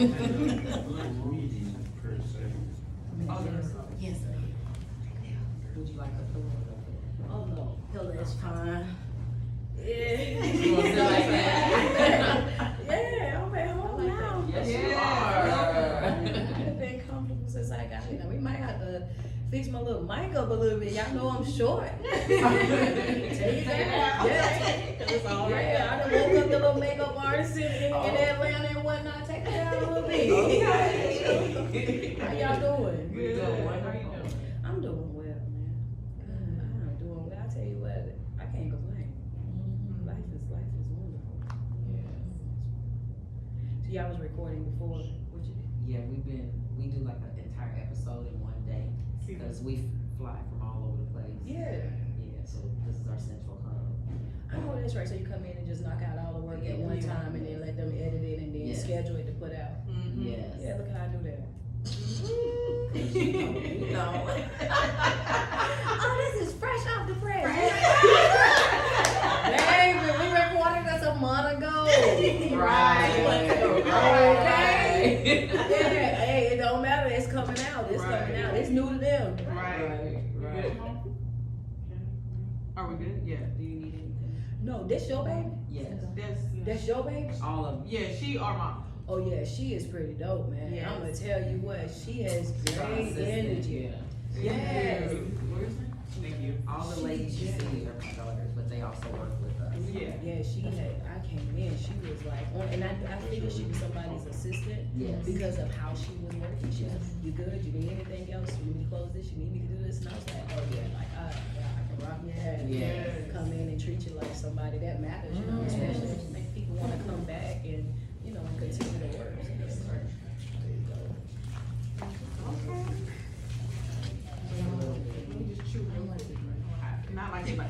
reading per se. Yes. Would you like a pillow? Oh no, pillow is fine. Yeah. You want to sit like that? Yeah, I'm at home now. Yes, you Yeah. are. I've been comfortable since I got here. Now we might have to fix my little mic up a little bit. Y'all know I'm short. Take it down. Yeah. It's all right. Yeah, I done woke up the little makeup artist in Atlanta and whatnot. Take it down a little bit. How y'all doing? Good. How are you doing? I'm doing well, man. I'm doing well. I tell you what, I can't complain. Life is wonderful. So y'all was recording before, what you did? Yeah, we do like an entire episode in one day because we fly from all over the place. Yeah. Yeah, so this is our central hub. I know that's right. So you come in and just knock out all the work at one time and then let them edit it and then Yes. schedule it to put out. Yes. Yeah, look how I do that. No. Oh, this is fresh off the press. Baby, we recorded this a month ago. Right. Okay. Yeah, hey, it don't matter. It's coming out. It's coming out. It's new to them. Right. Are we good? Yeah. Do you need anything? No, this your baby? Yes. That's your baby? All of them. Yeah, she or mom. Oh yeah, she is pretty dope, man. Yes. I'm gonna tell you what, she has great energy. Yeah. Yes. Thank you. All the ladies you see are my daughters, but they also work with us. Yeah. Yeah, she had, I came in, she was like, and I figured she was somebody's assistant Yes. because of how she was working. She was, you good? You need anything else? You need me to close this? You need me to do this? And I was like, oh yeah, like, yeah, I can rock your head. Yes. Come in and treat you like somebody that matters, you know, especially if you make people wanna come back and, you know, and continue to work. So that's right. There you go. Not like anybody.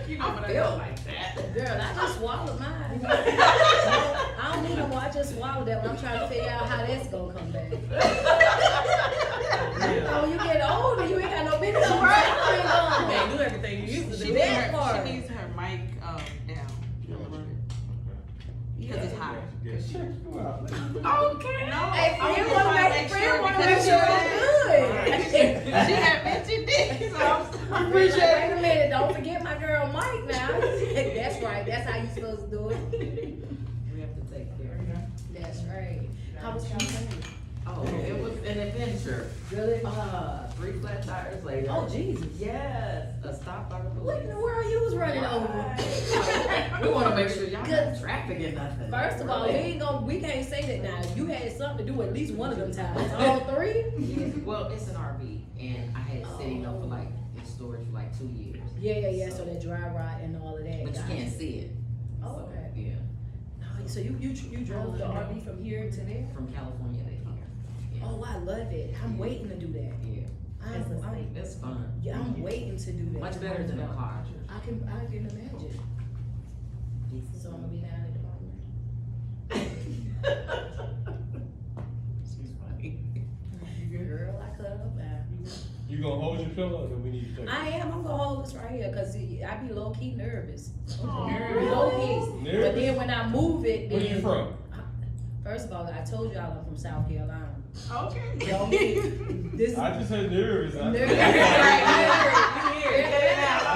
You know what I feel feel like that. Girl, I just swallowed mine. I don't need no more. I just swallowed that when I'm trying to figure out how that's gonna come back. Oh, you get older, you ain't got no big enough They brain do everything you used to do. That part. She needs her mic down a little bit. Because it's high. Okay. No, Hey, I friend was wanna trying to make sure because it's good. she had mentioned it, so I'm Wait a minute, don't forget my girl Mike now. That's right, that's how you supposed to do it. We have to take care of her. That's right. How was California? Oh, it was an adventure. Really? 3 flat tires later. Oh, Jesus. Yes, a stop by the What in police. the world you was running over? We want to make sure y'all Good. not traffic and nothing. First of all, we can't say that now. You had something to do at least one of them times. All three? Yeah, well, it's an RV, and I had it sitting up for like in storage for like 2 years. Yeah. So that dry rot and all of that. But you Gotcha. can't see it. Oh, okay. Yeah, No, so you drove the RV from here to there? from California to here. Yeah. Oh, I love it. I'm waiting to do that. Yeah, it's fun. I'm waiting to do that. Much better than a car. I can imagine. So I'm gonna be down at the bottom. She's funny. Girl, I cut up now. You gonna hold your pillow or do we need to take it? I am. I'm gonna hold this right here because I be low key nervous. Nervous. Low key. But Nervous? then when I move it, Where then you from? First of all, I told y'all I'm from South Carolina. Okay. Don't be this. I just said nervous. Nervous.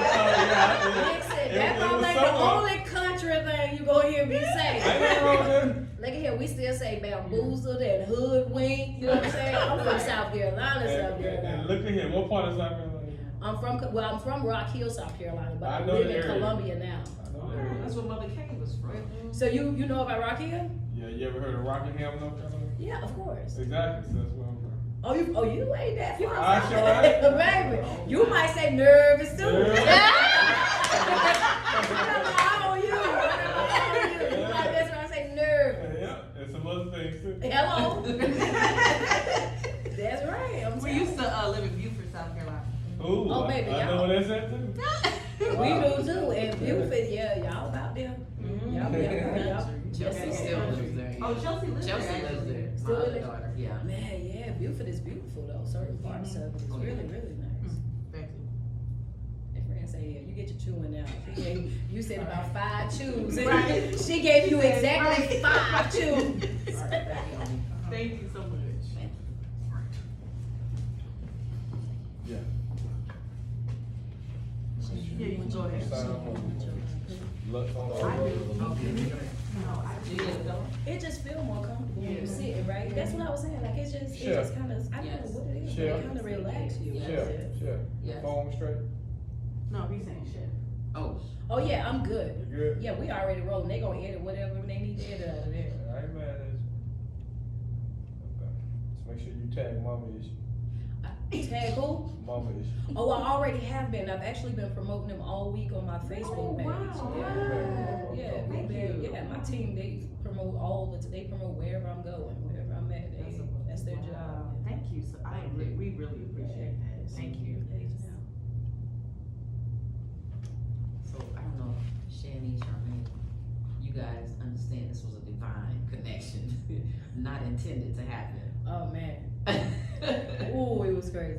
Listen, that's not like the only country thing you gonna hear me say. I ain't wrong with that. Look at here, we still say bamboozled and hoodwinked. You know what I'm saying? I'm from South Carolina, South And Carolina. look at here, what part of South Carolina? I'm from Rock Hill, South Carolina, but I I know live the in area. Columbia now. I know the area. That's where Mother Kay was from. So you know about Rock Hill? Yeah, you ever heard of Rockingham, North Carolina? Yeah, of course. Exactly, so that's where I'm from. Oh, you ain't that far. I south. sure Baby, you might say nervous too. Nervous. I don't you. You might that's when I say nervous. Yeah, and some other things too. Hello. That's right. I'm We telling used to live in Beaufort, South Carolina. Ooh, Oh, baby, I know y'all. where that's at too. you. We do too. And Buford, yeah, y'all about there. Y'all. Chelsea still lives there. Oh, Chelsea lives there. Chelsea lives there. My Still other lives- daughter, yeah. Man, yeah, Buford is beautiful though. Certain parts of it is Oh, yeah. really, really nice. Thank you. And friend say, yeah, you get your chewing now. She gave, you said about 5 chews. And Right. she gave you She said, exactly right. 5 chews. it just feel more comfortable when you Yeah. sit it, right? That's what I was saying. Like it just kind of, I don't Yes. know what it is, but Sure. it kind of relax you. Yes. Chef. Yes. Phone straight. No, he's saying shit. Oh, Oh yeah, I'm good. You good? Yeah, we already rolling. They gonna edit whatever they need to edit out of there. I ain't mad at you. Okay. Just make sure you tag Mama Ish. Tag who? Mama Ish. Oh, I already have been. I've actually been promoting them all week on my Facebook page. wow. Yeah, Thank you. Yeah, my team, they promote they promote wherever I'm going, wherever I'm at. That's their job. Thank you. So we really appreciate that. Thank you. so I don't know, Shani, Charmaine, you guys understand this was a divine connection, not intended to happen. Oh man. Ooh, it was crazy.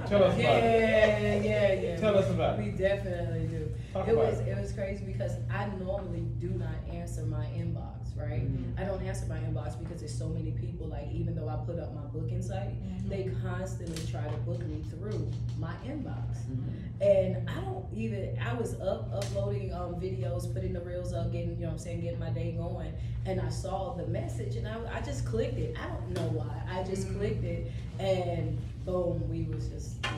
Tell us about it. Yeah. Tell us about it. We definitely do. Talk It about was crazy because I normally do not answer my inbox, right? Mhm. I don't answer my inbox because there's so many people, like even though I put up my booking site, they constantly try to book me through my inbox. And I was uploading videos, putting the reels up, getting, you know what I'm saying, getting my day going. And I saw the message and I just clicked it. I don't know why. I just clicked it and boom, we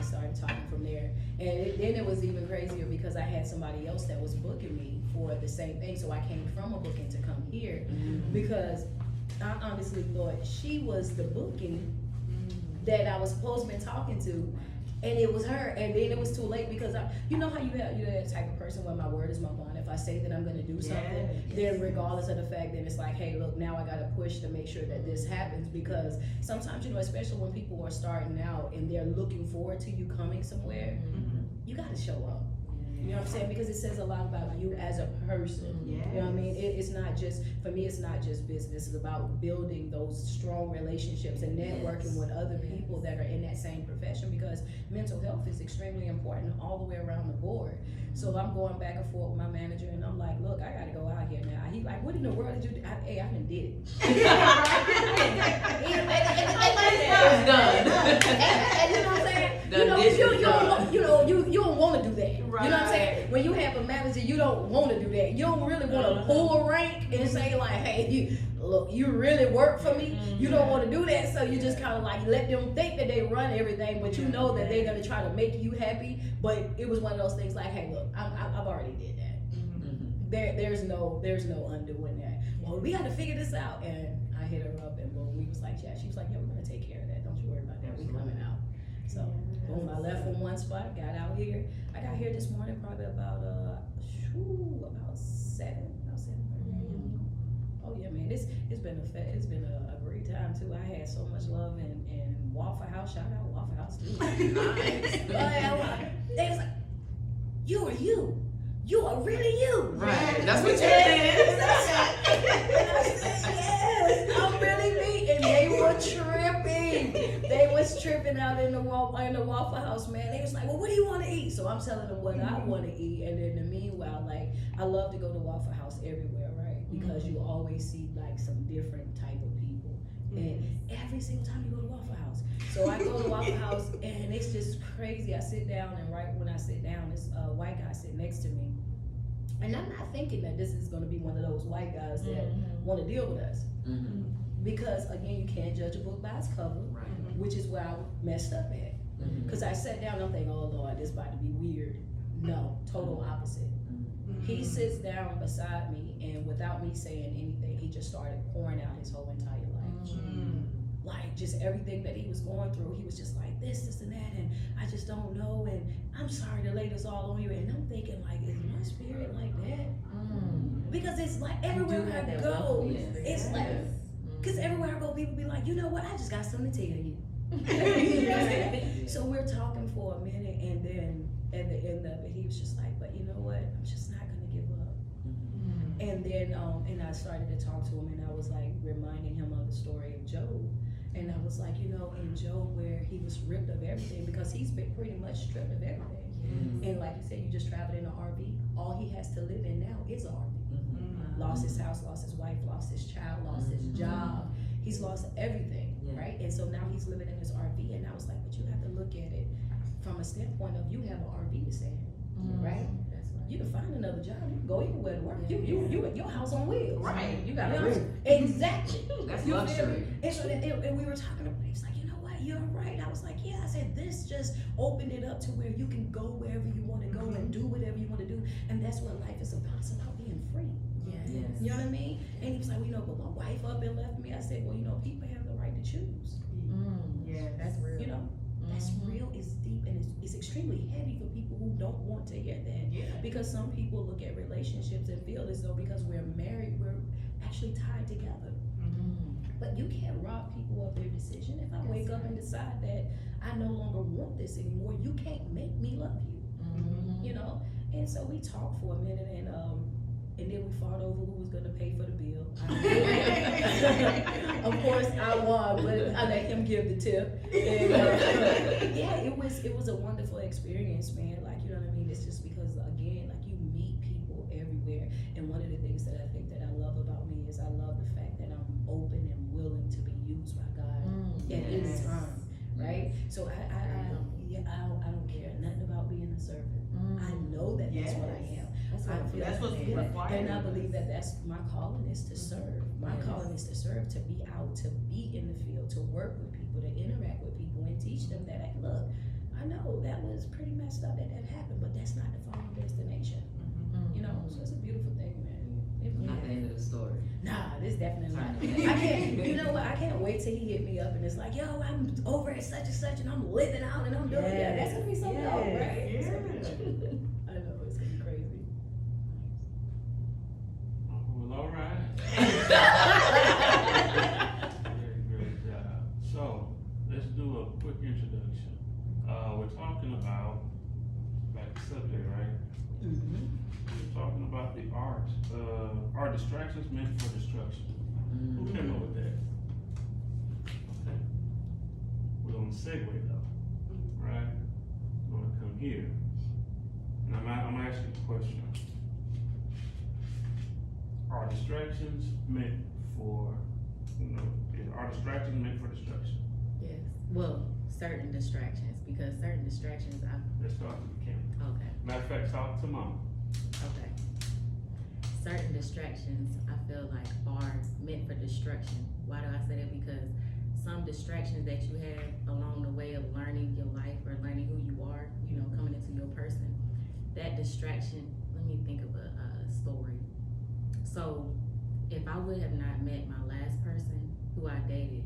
started talking from there. And then it was even crazier because I had somebody else that was booking me for the same thing. So I came from a booking to come here because I honestly thought she was the booking that I was supposed to be talking to, and it was her. And then it was too late because you know how you're that type of person where my word is my bond. If I say that I'm gonna do something, then regardless of the fact that it's like, hey, look, now I gotta push to make sure that this happens, because sometimes, especially when people are starting out and they're looking forward to you coming somewhere, you gotta show up. You know what I'm saying? Because it says a lot about you as a person. You know what I mean? It's not just, for me, it's not just business. It's about building those strong relationships and networking with other people that are in that same profession, because mental health is extremely important all the way around the board. So I'm going back and forth with my manager and I'm like, look, I gotta go out here now. He like, what in the world did you do? Hey, I done did it. It's done. And you know what I'm saying? You don't want to do that. You know what I'm saying? When you have a manager, you don't want to do that. You don't really want to pull rank and say like, hey, you really work for me. You don't want to do that, so you just kind of like let them think that they run everything, but you know that they're gonna try to make you happy. But it was one of those things like, hey, look, I've already did that. There's no undoing that. Well, we got to figure this out, and I hit her up, and boom, we was like, yeah. She was like, yeah, we're gonna take care of that. Don't you worry about that. We coming out. So boom, I left from one spot, got out here. I got here this morning probably about 7:30 a.m. Oh yeah, man, it's been a great time too. I had so much love and Waffle House. Shout out Waffle House too. Nice. They was like, you are you. You are really you. Right. That's what you did. did. And I said, yes, I'm really me. And they were tripping. They was tripping out in the Waffle House, man. They was like, well, what do you want to eat? So I'm telling them what I want to eat. And in the meanwhile, like, I love to go to Waffle House everywhere, right? Because you always see like some different type of people. And every single time you go to Waffle House. So I go to Waffle House and it's just crazy. I sit down, and right when I sit down, this white guy sitting next to me. And I'm not thinking that this is gonna be one of those white guys that wanna deal with us. Because again, you can't judge a book by its cover, Right. which is where I messed up at. Because I sat down and I'm thinking, oh Lord, this about to be weird. No, total opposite. He sits down beside me, and without me saying anything, he just started pouring out his whole entire life. Like just everything that he was going through, he was just like this and that, and I just don't know, and I'm sorry to lay this all on you. And I'm thinking like, is my spirit like that? Because it's like everywhere I go, it's like, because everywhere I go, people be like, you know what, I just got something to tell you. You know what I'm saying? So we're talking for a minute, and then at the end of it, he was just like, but you know what, I'm just not gonna give up. And then and I started to talk to him, and I was like reminding him of the story of Job. And I was like, in Job, where he was stripped of everything, because he's been pretty much stripped of everything. And like you said, you just traveled in an RV. All he has to live in now is an RV. Lost his house, lost his wife, lost his child, lost his job. He's lost everything, right? And so now he's living in his RV. And I was like, but you have to look at it from a standpoint of, you have an RV to stay in, right? You can find another job. You can go anywhere to work. You your house on wheels. Right. You got a Yeah. roof. Exactly. That's You feel luxury. me? And so and we were talking about it. He's like, you know what? You're right. I was like, yeah. I said this just opened it up to where you can go wherever you want to go and do whatever you want to do. And that's what life is about. It's about being free. Yes. You know what I mean? And he was like, well, you know, but my wife up and left me. I said, well, you know, people have the right to choose. Yeah, That's real. You know, that's real. It's deep and it's extremely heavy for people who don't want to hear that. Yeah. Because some people look at relationships and feel as though because we're married, we're actually tied together. But you can't rob people of their decision. If I wake up and decide that I no longer want this anymore, you can't make me love you. You know? And so we talked for a minute and then we fought over who was gonna pay for the bill. Of course I won, but I let him give the tip. And yeah, it was a wonderful experience, man. Like, you know what I mean? It's just because again, like you meet people everywhere. And one of the things that I think that I love about me is I love the fact that I'm open and willing to be used by God at any Yes. time. Right? So I don't care nothing about being a servant. I know that that's what I am. I feel That's what's that. required. And I believe that that's my calling is to serve. My calling is to serve, to be out, to be in the field, to work with people, to interact with people and teach them that, hey, look, I know that was pretty messed up that happened, but that's not the final destination. You know, so it's a beautiful thing, man. Not the end of the story. Nah, this definitely not. Sorry. I can't, you know what, I can't wait till he hit me up and it's like, yo, I'm over at such and such and I'm living out and I'm doing that. That's gonna be so dope, right? Yeah. I know, it's gonna be crazy. Well, all right. Great job. So, let's do a quick introduction. We're talking about, back to subject, right? We're talking about the art. Are distractions meant for destruction? Who can go with that? Okay. We're gonna segue though, right? We're gonna come here. And I'm gonna ask you a question. Are distractions meant for, are distractions meant for destruction? Yes. Well, certain distractions, because certain distractions, Let's start with the camera. okay. Matter of fact, talk to mama. Okay. Certain distractions, I feel like are meant for destruction. Why do I say that? Because some distractions that you have along the way of learning your life or learning who you are, you know, coming into your person, that distraction, let me think of a story. So, if I would have not met my last person who I dated,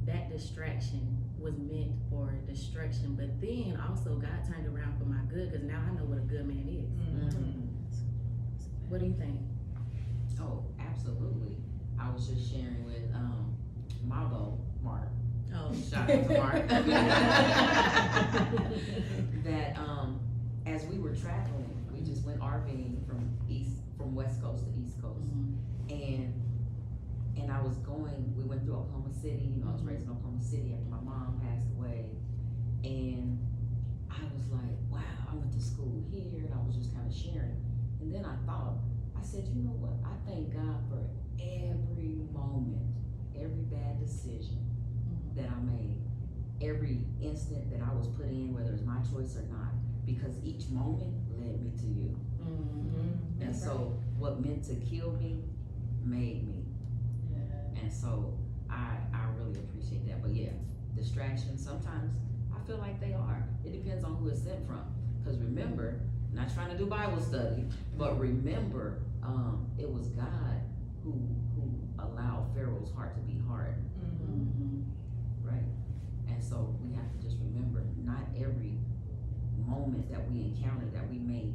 that distraction was meant for destruction, but then also God turned around for my good, because now I know what a good man is. What do you think? Oh, absolutely. I was just sharing with Margot, Mark. Oh, Shout out to Mark. That as we were traveling, we just went RVing from West Coast to East Coast. And I was we went through Oklahoma City, you know, I was raised in Oklahoma City after my mom passed away. And I was like, wow, I went to school here, and I was just kind of sharing. And then I said, you know what? I thank God for every moment, every bad decision that I made, every instant that I was put in, whether it's my choice or not, because each moment led me to you. And so what meant to kill me made me. And so I really appreciate that. But yeah, distractions, sometimes I feel like they are. It depends on who it's sent from. Because remember, not trying to do Bible study, but remember, it was God who allowed Pharaoh's heart to be hard. Right? And so we have to just remember, not every moment that we encounter that we may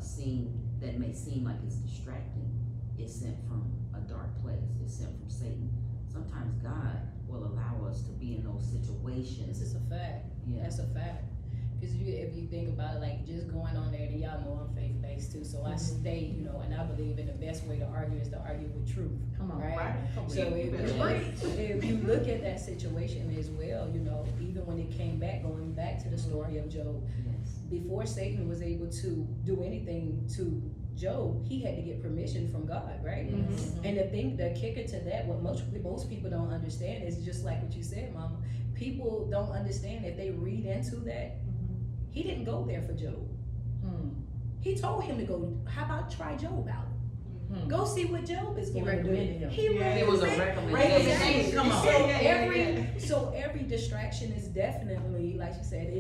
seem like it's distracting, is sent from a dark place. It's sent from Satan. Sometimes God will allow us to be in those situations. This is a fact. Yeah. That's a fact. Because if you think about it, like just going on there, and y'all know I'm faith-based too, so I stay, you know, and I believe in the best way to argue is to argue with truth. Come on. Right? So if you look at that situation as well, you know, even when it came back, going back to the story of Job, Yes. before Satan was able to do anything to Job, he had to get permission from God, right? And the kicker to that, what most people don't understand is just like what you said, Mama. People don't understand if they read into that. He didn't go there for Job. He told him to go, how about try Job out? Hmm. Go see what Job is He going to do. recommended him. It was a recommendation. Exactly. Come on. So every distraction is definitely, like you said,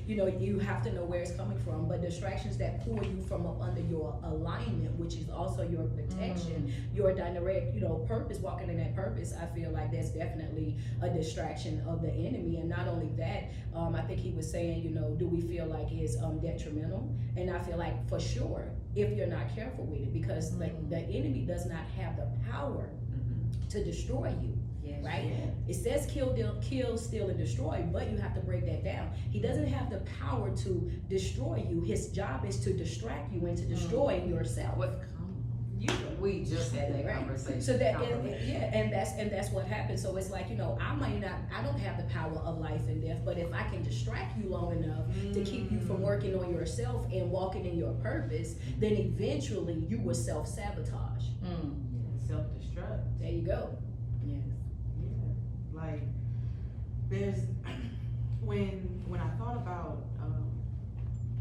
you have to know where it's coming from. But distractions that pull you from up under your alignment, which is also your protection, your direct, purpose, walking in that purpose. I feel like that's definitely a distraction of the enemy. And not only that, I think he was saying, do we feel like it's detrimental? And I feel like for sure, if you're not careful with it, because the enemy does not have the power to destroy you. Yes. Right? It says kill, steal, and destroy, but you have to break that down. He doesn't have the power to destroy you. His job is to distract you and to destroy yourself. We just had that Right. conversation. So and that's what happens. So it's like, I don't have the power of life and death, but if I can distract you long enough to keep you from working on yourself and walking in your purpose, then eventually you will self-sabotage. Self-destruct. There you go. Yes. Yeah, like there's when I thought about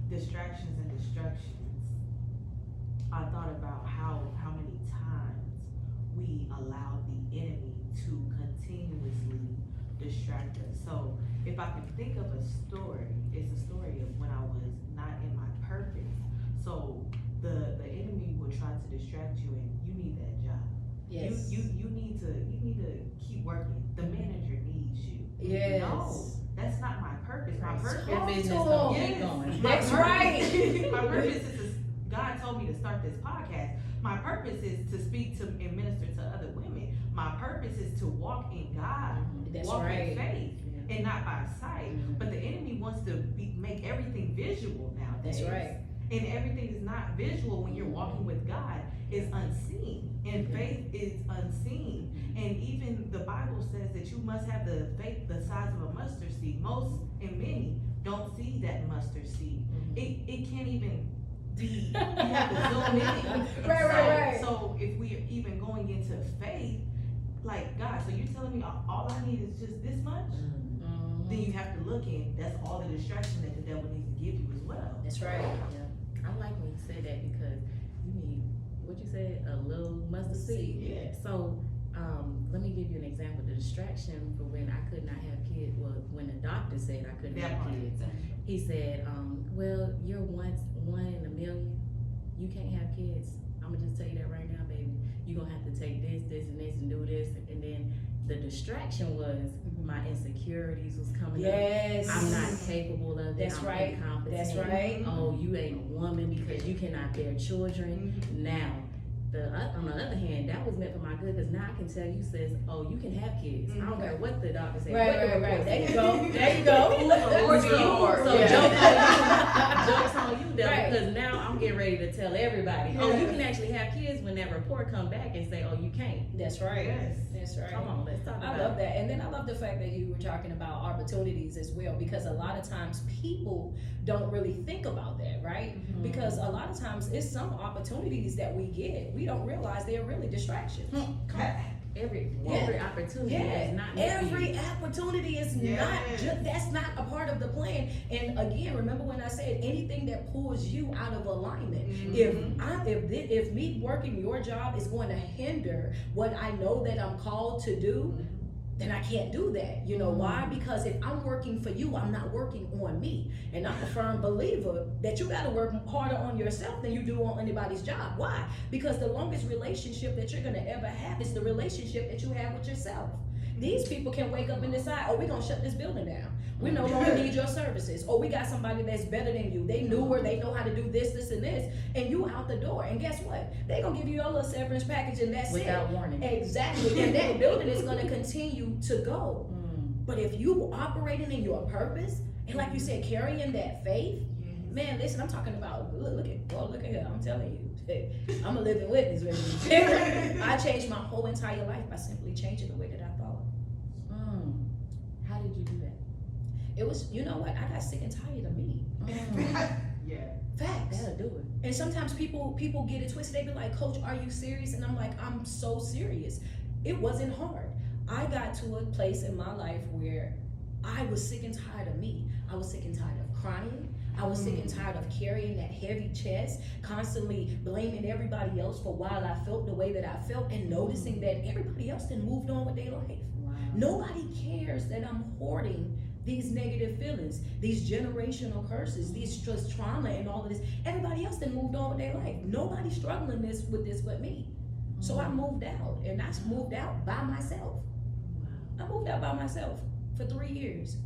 distractions and destructions, I thought about how many times we allow the enemy to continuously distract us. So if I can think of a story, it's a story of when I was not in my purpose. So the enemy will try to distract you, and you need that job. Yes. You need to keep working. The manager needs you. Yes. No, that's not my purpose. My purpose. Talk business to gonna him. keep going. My That's purpose- right. My purpose is God told me to start this podcast. My purpose is to speak to and minister to other women. My purpose is to walk in God, That's walk right. in faith, Yeah. and not by sight. But the enemy wants to make everything visual nowadays. That's right. And everything is not visual when you're walking with God. It's unseen. And faith is unseen. And even the Bible says that you must have the faith the size of a mustard seed. Most and many don't see that mustard seed. It can't even be, you have to zoom in. Right. So if we're even going into faith, like God, so you're telling me all I need is just this much? Then you have to look in, that's all the distraction that the devil needs to give you as well. That's right. Yeah. I like when you say that because you need, what you said, a little mustard seed. Yeah. So, let me give you an example. The distraction for when I could not have kids was when the doctor said I couldn't That have part. kids. He said, well, you're one in a million. You can't have kids. I'm gonna just tell you that right now, baby. You're gonna have to take this, and do this. And then the distraction was my insecurities was coming Yes. up. I'm not capable of it. That's I'm right. incompetent. That's right. Oh, you ain't a woman because you cannot bear children. Now, on the other hand, that was meant for my good because now I can tell you, sis, oh, you can have kids. I don't care what the doctor said. what the report There you said. go. There you go. Reports So, report. so Yeah. jokes on you, devil, Right. because now I'm getting ready to tell everybody, oh, you can actually have kids when that report come back and say, oh, you can't. That's right. Yes. That's right. Come on, let's talk I about love that. And then I love the fact that you were talking about opportunities as well, because a lot of times people don't really think about that, right? Because a lot of times it's some opportunities that we get, we don't realize they're really distractions. Every Yeah. opportunity Yeah, is not meant for every you. opportunity is that's not a part of the plan. And again, remember when I said anything that pulls you out of alignment. If me working your job is going to hinder what I know that I'm called to do, then I can't do that. You know why? Because if I'm working for you, I'm not working on me. And I'm a firm believer that you gotta work harder on yourself than you do on anybody's job. Why? Because the longest relationship that you're gonna ever have is the relationship that you have with yourself. These people can wake up and decide, oh, we're gonna shut this building down. We no longer need your services. Or we got somebody that's better than you. They newer, they know how to do this, and this, and you out the door. And guess what? They gonna give you your little severance package and that's Without it. warning. Exactly. And that building is gonna continue to go. But if you operating in your purpose, and like you said, carrying that faith, man, listen, I'm talking about, look at here, I'm telling you. I'm a living witness, baby. I changed my whole entire life by simply changing the way that I thought. How did you do that? It was, you know what, I got sick and tired of me. Yeah. Facts. That'll do it. And sometimes people get it twisted. They be like, Coach, are you serious? And I'm like, I'm so serious. It wasn't hard. I got to a place in my life where I was sick and tired of me. I was sick and tired of crying. I was sick and tired of carrying that heavy chest, constantly blaming everybody else for why I felt the way that I felt, and noticing that everybody else then moved on with their life. Wow. Nobody cares that I'm hoarding these negative feelings, these generational curses, these just trauma and all of this. Everybody else then moved on with their life. Nobody's struggling with this but me. So I moved out, and I moved out by myself. I moved out by myself for 3 years.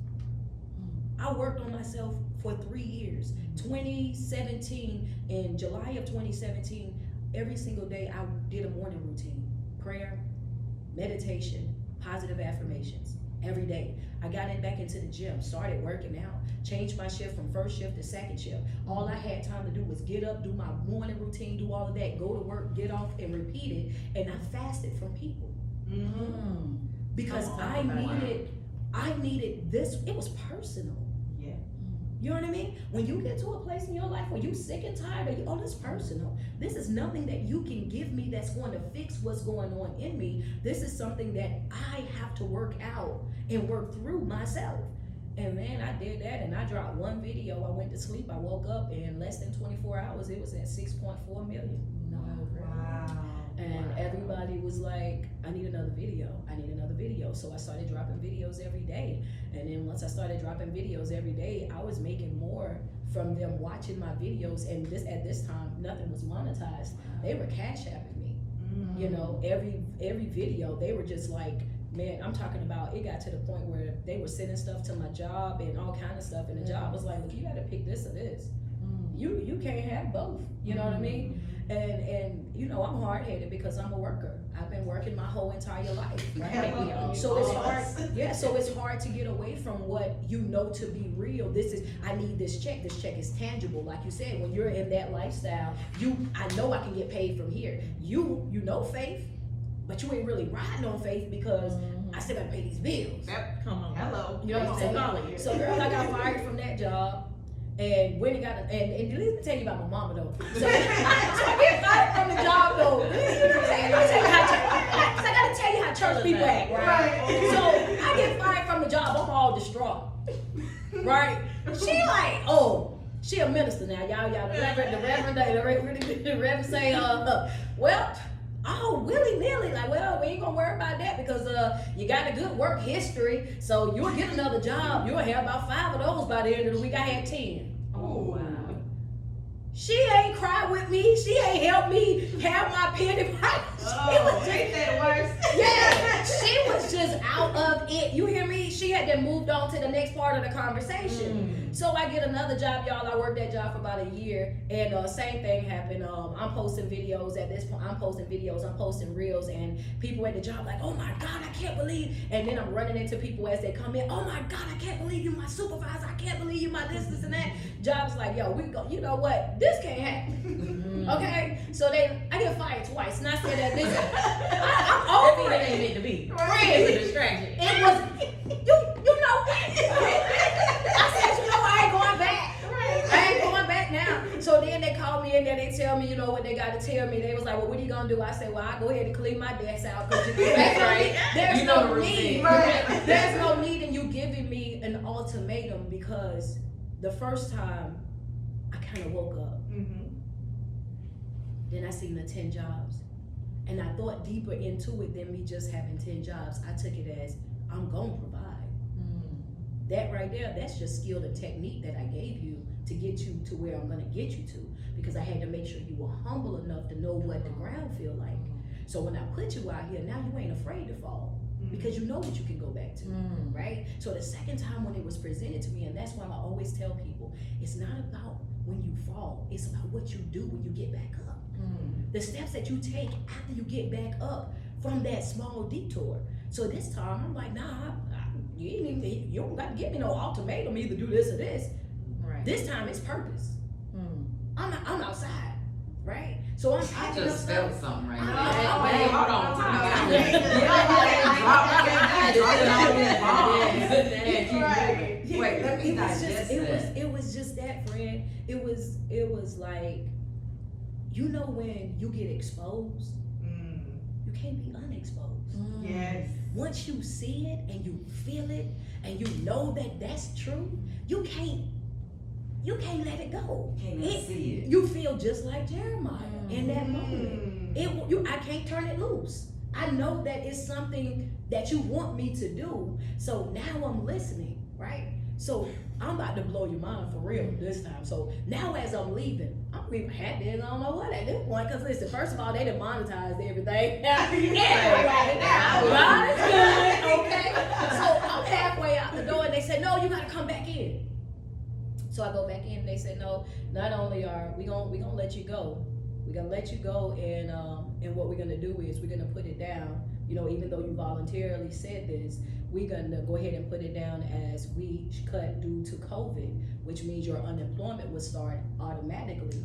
I worked on myself for 3 years. 2017, in July of 2017, every single day I did a morning routine. Prayer, meditation, positive affirmations, every day. I got back into the gym, started working out, changed my shift from first shift to second shift. All I had time to do was get up, do my morning routine, do all of that, go to work, get off, and repeat it. And I fasted from people. Because I needed this. It was personal. Yeah. You know what I mean? When you get to a place in your life where you sick and tired of, oh, this personal. This is nothing that you can give me that's going to fix what's going on in me. This is something that I have to work out and work through myself. And man, I did that, and I dropped one video. I went to sleep. I woke up in less than 24 hours. It was at 6.4 million. Wow. And everybody was like, I need another video. I need another video. So I started dropping videos every day. And then once I started dropping videos every day, I was making more from them watching my videos. And at this time, nothing was monetized. They were cash apping me. You know, every video, they were just like, man, I'm talking about, it got to the point where they were sending stuff to my job and all kind of stuff. And the job was like, look, you got to pick this or this. You can't have both. You know what I mean? And you know, I'm hard-headed because I'm a worker. I've been working my whole entire life, right? So it's hard, so it's hard to get away from what you know to be real. I need this check is tangible. Like you said, when you're in that lifestyle, I know I can get paid from here. You know faith, but you ain't really riding on faith because I still gotta pay these bills. Yep. Come on. Hello. You know what I'm saying? So girl, I got fired from that job. And when it got, and let me tell you about my mama though. So I get fired from the job though. I gotta tell you how church people act, right? So I get fired from the job. I'm all distraught, right? She like, oh, she a minister now, y'all. The reverend say, well. Oh, willy-nilly, like, well, we ain't gonna worry about that because you got a good work history, so you'll get another job. You'll have about 5 of those by the end of the week. I had 10. Oh, wow. She ain't cried with me. She ain't helped me have my penny. Ain't that worse? Yeah, she was just out of it. You hear me? She had then moved on to the next part of the conversation. So I get another job, y'all. I worked that job for about a year, and same thing happened. I'm posting videos at this point. I'm posting reels, and people at the job like, oh my God, I can't believe. And then I'm running into people as they come in. Oh my God, I can't believe you, my supervisor. I can't believe you, my this and that. Job's like, yo, we go. You know what? This can't happen. Okay, so I get fired twice, and I said that this. I'm over it. It ain't meant to be. Friends, It's a distraction. it was, you know what? I said, you know, I ain't going back. I ain't going back now. So then they call me and then they tell me, you know what they got to tell me. They was like, well, what are you going to do? I said, well, I'll go ahead and clean my desk out because that's right. There's You know no the need. routine. Right. There's no need in you giving me an ultimatum because the first time I kind of woke up. Then I seen the 10 jobs. And I thought deeper into it than me just having 10 jobs. I took it as, I'm going to provide. That right there, that's just skill and technique that I gave you to get you to where I'm going to get you to. Because I had to make sure you were humble enough to know what the ground feel like. So when I put you out here, now you ain't afraid to fall. Because you know what you can go back to, right? So the second time when it was presented to me, and that's why I always tell people, it's not about when you fall, it's about what you do when you get back up. The steps that you take after you get back up from that small detour. So this time I'm like, nah, you don't got to give me no ultimatum, either do this or this. Right. This time it's purpose. I'm outside, right? So I just felt something right now. Wait, Hold on. Wait, let me digest that. It was just that, friend. It was like, you know, when you get exposed, you can't be unexposed. Yes. Once you see it and you feel it and you know that that's true, you can't you can't let it go. Can't even see it. You feel just like Jeremiah in that moment. I can't turn it loose. I know that it's something that you want me to do. So now I'm listening, right? So I'm about to blow your mind for real this time. So now as I'm leaving happy as I don't know what at this point. Because listen, first of all, they done monetized everything. Everybody now. God is good, okay? So I'm halfway out the door and they said, no, you gotta come back in. So I go back in and they said, no, not only are we gonna let you go, we're gonna let you go, and what we're gonna do is we're gonna put it down. You know, even though you voluntarily said this, we're gonna go ahead and put it down as we cut due to COVID, which means your unemployment would start automatically,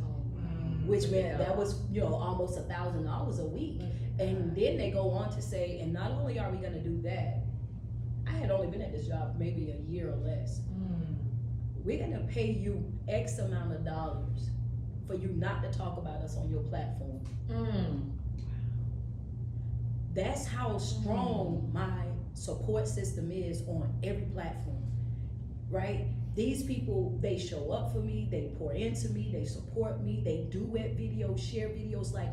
which meant that was, you know, almost $1,000 a week. And then they go on to say, and not only are we gonna do that, I had only been at this job maybe a year or less. We're gonna pay you X amount of dollars for you not to talk about us on your platform. That's how strong my support system is on every platform, right? These people, they show up for me, they pour into me, they support me, they duet videos, share videos, like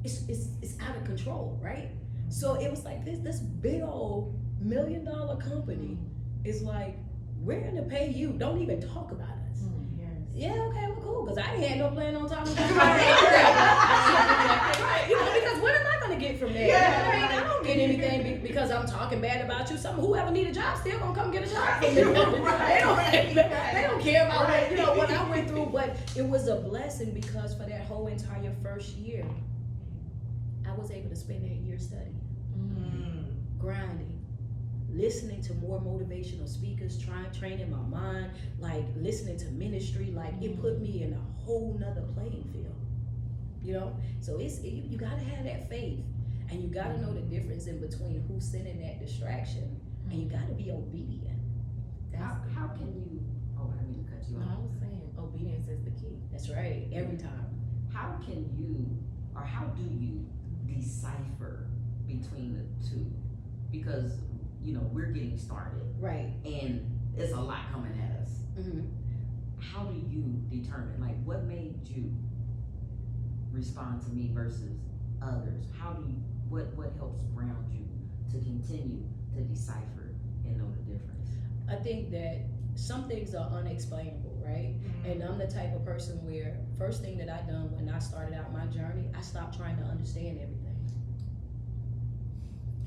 it's out of control, right? So it was like this big old $1 million company is like, we're gonna pay you, don't even talk about us. Yeah, okay, well, cool, because I ain't had no plan on talking about it. Right, you know, because what am I going to get from that? Yeah. You know what I mean? I don't get anything because I'm talking bad about you. Whoever need a job still going to come get a job from me. They don't care about what, you know, what I went through, but it was a blessing because for that whole entire first year, I was able to spend that year studying, grinding, listening to more motivational speakers, training my mind, like listening to ministry, like it put me in a whole nother playing field, you know? So you gotta have that faith, and you gotta know the difference in between who's sending that distraction, and you gotta be obedient. How can you, I didn't mean to cut you No, I off. was saying obedience is the key. That's right, every time. How can you, or how do you decipher between the two? Because, you know, we're getting started Right. and it's a lot coming at us. Mm-hmm. How do you determine, like, what made you respond to me versus others? What helps ground you to continue to decipher and know the difference? I think that some things are unexplainable, right? And I'm the type of person where first thing that I done when I started out my journey, I stopped trying to understand everything.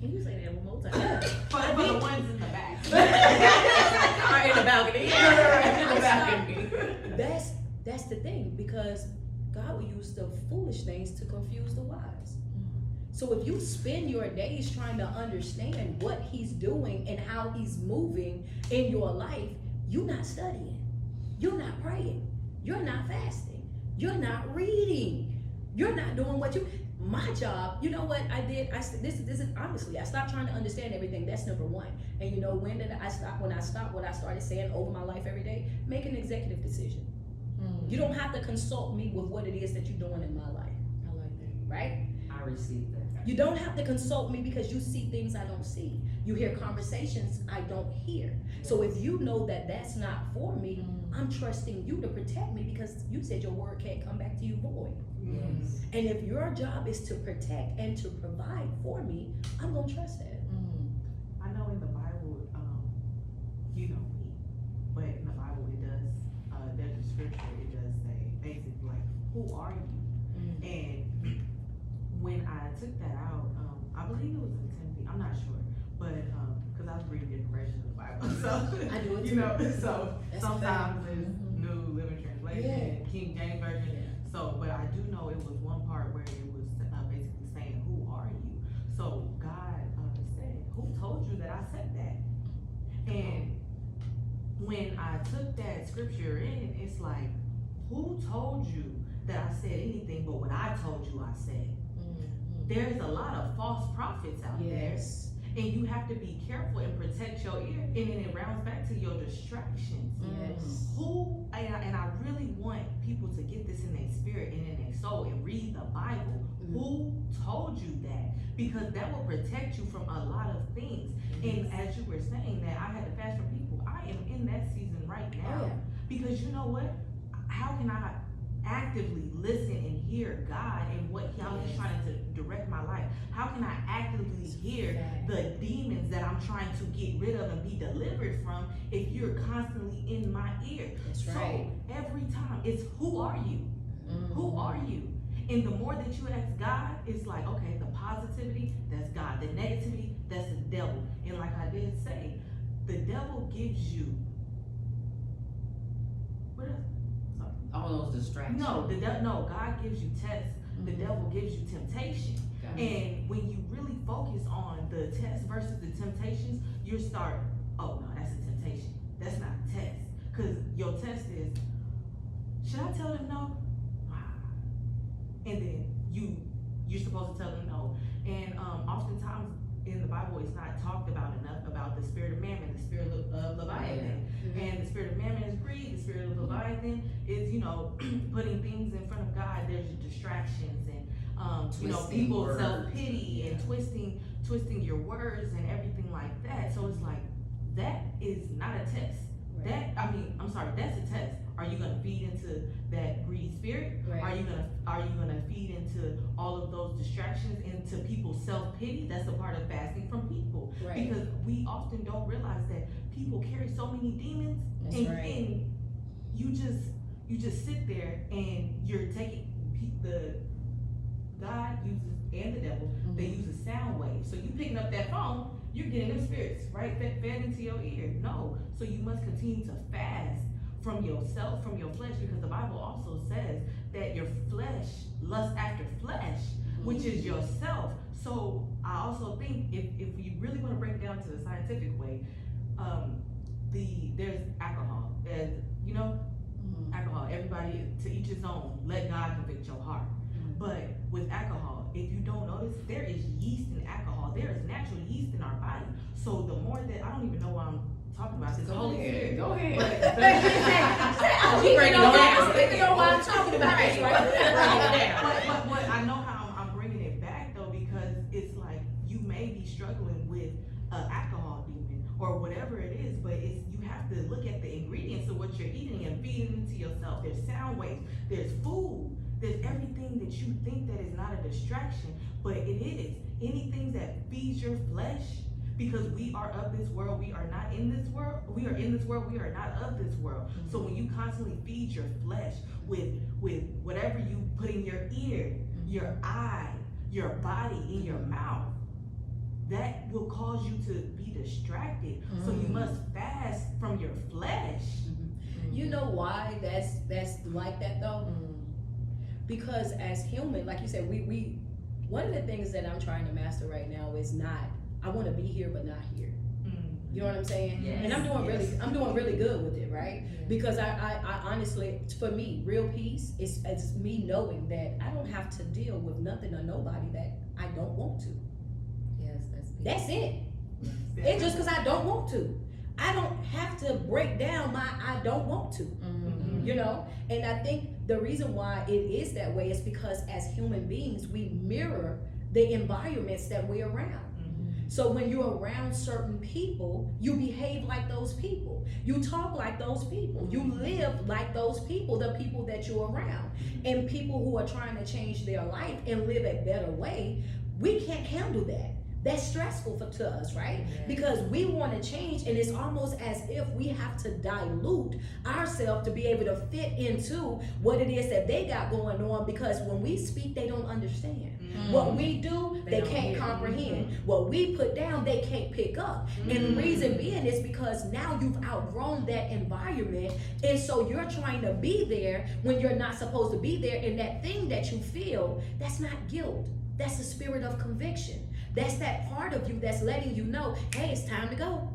Can you say that one more time? For the ones in the back. Or in the balcony. In the balcony. That's the thing, because God will use the foolish things to confuse the wise. So if you spend your days trying to understand what he's doing and how he's moving in your life, you're not studying, you're not praying, you're not fasting, you're not reading, you're not doing my job. You know what I did? This is honestly, I stopped trying to understand everything. That's number one. And you know when did I stop? When I stopped what I started saying over my life every day, make an executive decision. You don't have to consult me with what it is that you're doing in my life. I like that. Right? I received that. You don't have to consult me because you see things I don't see. You hear conversations I don't hear. So if you know that that's not for me, I'm trusting you to protect me because you said your word can't come back to you void. Yes. And if your job is to protect and to provide for me, I'm gonna trust that. I know in the Bible, you know me, but in the Bible it does, there's a scripture, it does say basically like, who are you? And when I took that out, I believe it was in Timothy, I'm not sure, but, cause I was reading different versions of the Bible, so. I do it You too. know, so That's a sometimes fact. it's New Living Translation, King James Version. So, but I do know it was one part where it was basically saying, who are you? So God said, who told you that I said that? And when I took that scripture in, it's like, who told you that I said anything but what I told you I said? There's a lot of false prophets out Yes. there, and you have to be careful and protect your ear. And then it rounds back to your distractions. Yes. Who, and I really want people to get this in their spirit and in their soul and read the Bible. Who told you that? Because that will protect you from a lot of things. And as you were saying that I had to fast from people, I am in that season right now. Oh, yeah. Because you know what? How can I actively listen and hear God and how He's trying to direct my life? How can I actively hear the demons that I'm trying to get rid of and be delivered from if you're constantly in my ear? That's right. So every time it's who are you? Who are you? And the more that you ask God, it's like, okay, the positivity, that's God. The negativity, that's the devil. And like I did say, the devil gives you, what else? All those distractions. No, God gives you tests. The devil gives you temptation. And when you really focus on the test versus the temptations, you start, oh no, that's a temptation. That's not a test. Because your test is, should I tell them no? And then you're supposed to tell them no. And oftentimes in the Bible, it's not talked about enough about the spirit of mammon, the spirit of Leviathan. And the spirit of mammon is greed. The spirit of Leviathan is, putting things in front of God. There's distractions and, people self-pity and twisting your words and everything like that. So it's like, that is not a test. Right. That's a test. Are you gonna feed into that greedy spirit? Right. Are you gonna feed into all of those distractions, into people's self-pity? That's a part of fasting from people. Right. Because we often don't realize that people carry so many demons. That's and, right. and you just sit there and you're taking the God uses and the devil, they use a sound wave. So you picking up that phone, you're getting them spirits, right? Fed into your ear. No. So you must continue to fast from yourself, from your flesh, because the Bible also says that your flesh lusts after flesh, which is yourself. So I also think if we really want to break it down to the scientific way, there's alcohol. Alcohol, everybody to each his own. Let God convict your heart. But with alcohol, if you don't notice, there is yeast in alcohol. There is natural yeast in our body. So the more that, I don't even know why I'm talking about this. Holy Spirit. Go ahead. You know why I'm talking about this, right? But I know how I'm bringing it back though, because it's like you may be struggling with an alcohol demon or whatever it is, but you have to look at the ingredients of what you're eating and feeding into yourself. There's sound waves, there's food, there's everything that you think that is not a distraction, but it is. Anything that feeds your flesh, because we are of this world, we are not in this world. We are in this world, we are not of this world. So when you constantly feed your flesh with whatever you put in your ear, your eye, your body, in your mouth, that will cause you to be distracted. So you must fast from your flesh. You know why that's like that though? Because as human, like you said, we one of the things that I'm trying to master right now is not, I want to be here but not here. You know what I'm saying? Yes. And I'm doing really good with it, right? Because I honestly, for me, real peace is me knowing that I don't have to deal with nothing or nobody that I don't want to. Yes, that's peace. That's it. It's just because I don't want to. I don't have to break down my I don't want to. You know? And I think the reason why it is that way is because as human beings, we mirror the environments that we're around. So when you're around certain people, you behave like those people. You talk like those people. You live like those people, the people that you're around. And people who are trying to change their life and live a better way, we can't handle that. That's stressful to us, right? Because we want to change, and it's almost as if we have to dilute ourselves to be able to fit into what it is that they got going on, because when we speak, they don't understand. What we do, they can't comprehend. What we put down, they can't pick up. And the reason being is because now you've outgrown that environment, and so you're trying to be there when you're not supposed to be there, and that thing that you feel, that's not guilt. That's the spirit of conviction. That's that part of you that's letting you know, hey, it's time to go.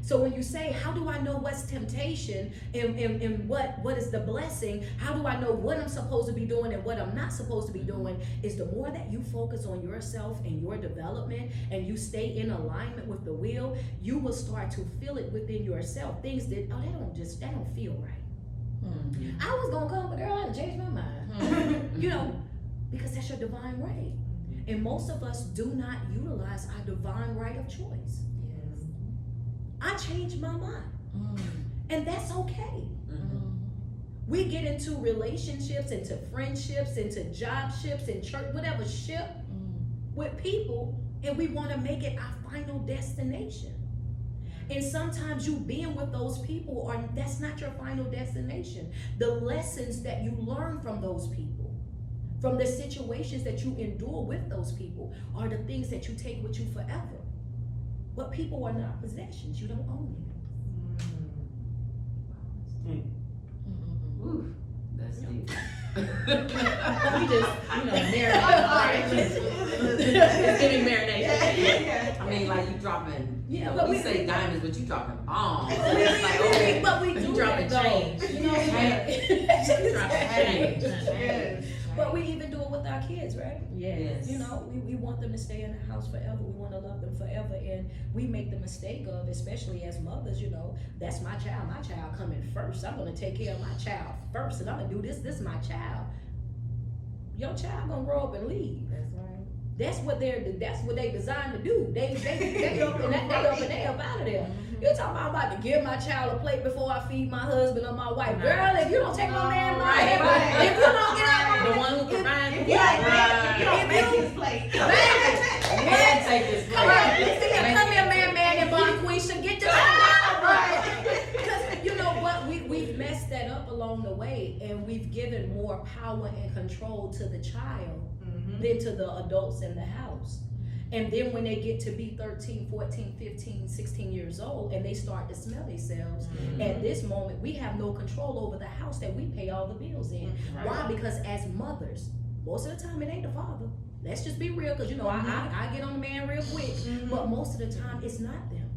So when you say, how do I know what's temptation and what is the blessing? How do I know what I'm supposed to be doing and what I'm not supposed to be doing? Is the more that you focus on yourself and your development and you stay in alignment with the will, you will start to feel it within yourself. Things that, that don't feel right. I was gonna come, but girl, I done changed my mind. You know, because that's your divine right. And most of us do not utilize our divine right of choice. I changed my mind. And that's okay. Mhm. We get into relationships, into friendships, into job ships, in church, whatever ship with people, and we want to make it our final destination. And sometimes you being with those people that's not your final destination. The lessons that you learn from those people, from the situations that you endure with those people, are the things that you take with you forever. But people are not possessions. You don't own them. Ooh, that's deep. We just, marinate. It's giving marination. I mean, like you dropping, Yeah, but we we say diamonds, but you dropping bombs. It's like, okay. But we do dropping that, though. change. You know, Dropping change. Yes. But we even do it with our kids, right? Yes. You know, we want them to stay in the house forever. We want to love them forever. And we make the mistake of, especially as mothers, you know, that's my child. My child coming first. I'm going to take care of my child first. And I'm going to do this. This is my child. Your child going to grow up and leave. That's right. That's what they designed to do. They up and they up out of there. You're talking about I'm about to give my child a plate before I feed my husband or my wife. Girl, if you don't take my man Right. if you don't get out The my one who provides. If you don't make his plate. Man, take this Come here, man, and Bonquisha, get this out. Right. Because you know what, we've messed that up along the way, and we've given more power and control to the child than to the adults in the house. And then when they get to be 13, 14, 15, 16 years old and they start to smell themselves, at this moment, we have no control over the house that we pay all the bills in. Why? Because as mothers, most of the time it ain't the father. Let's just be real, because you know, I get on the man real quick, but most of the time it's not them.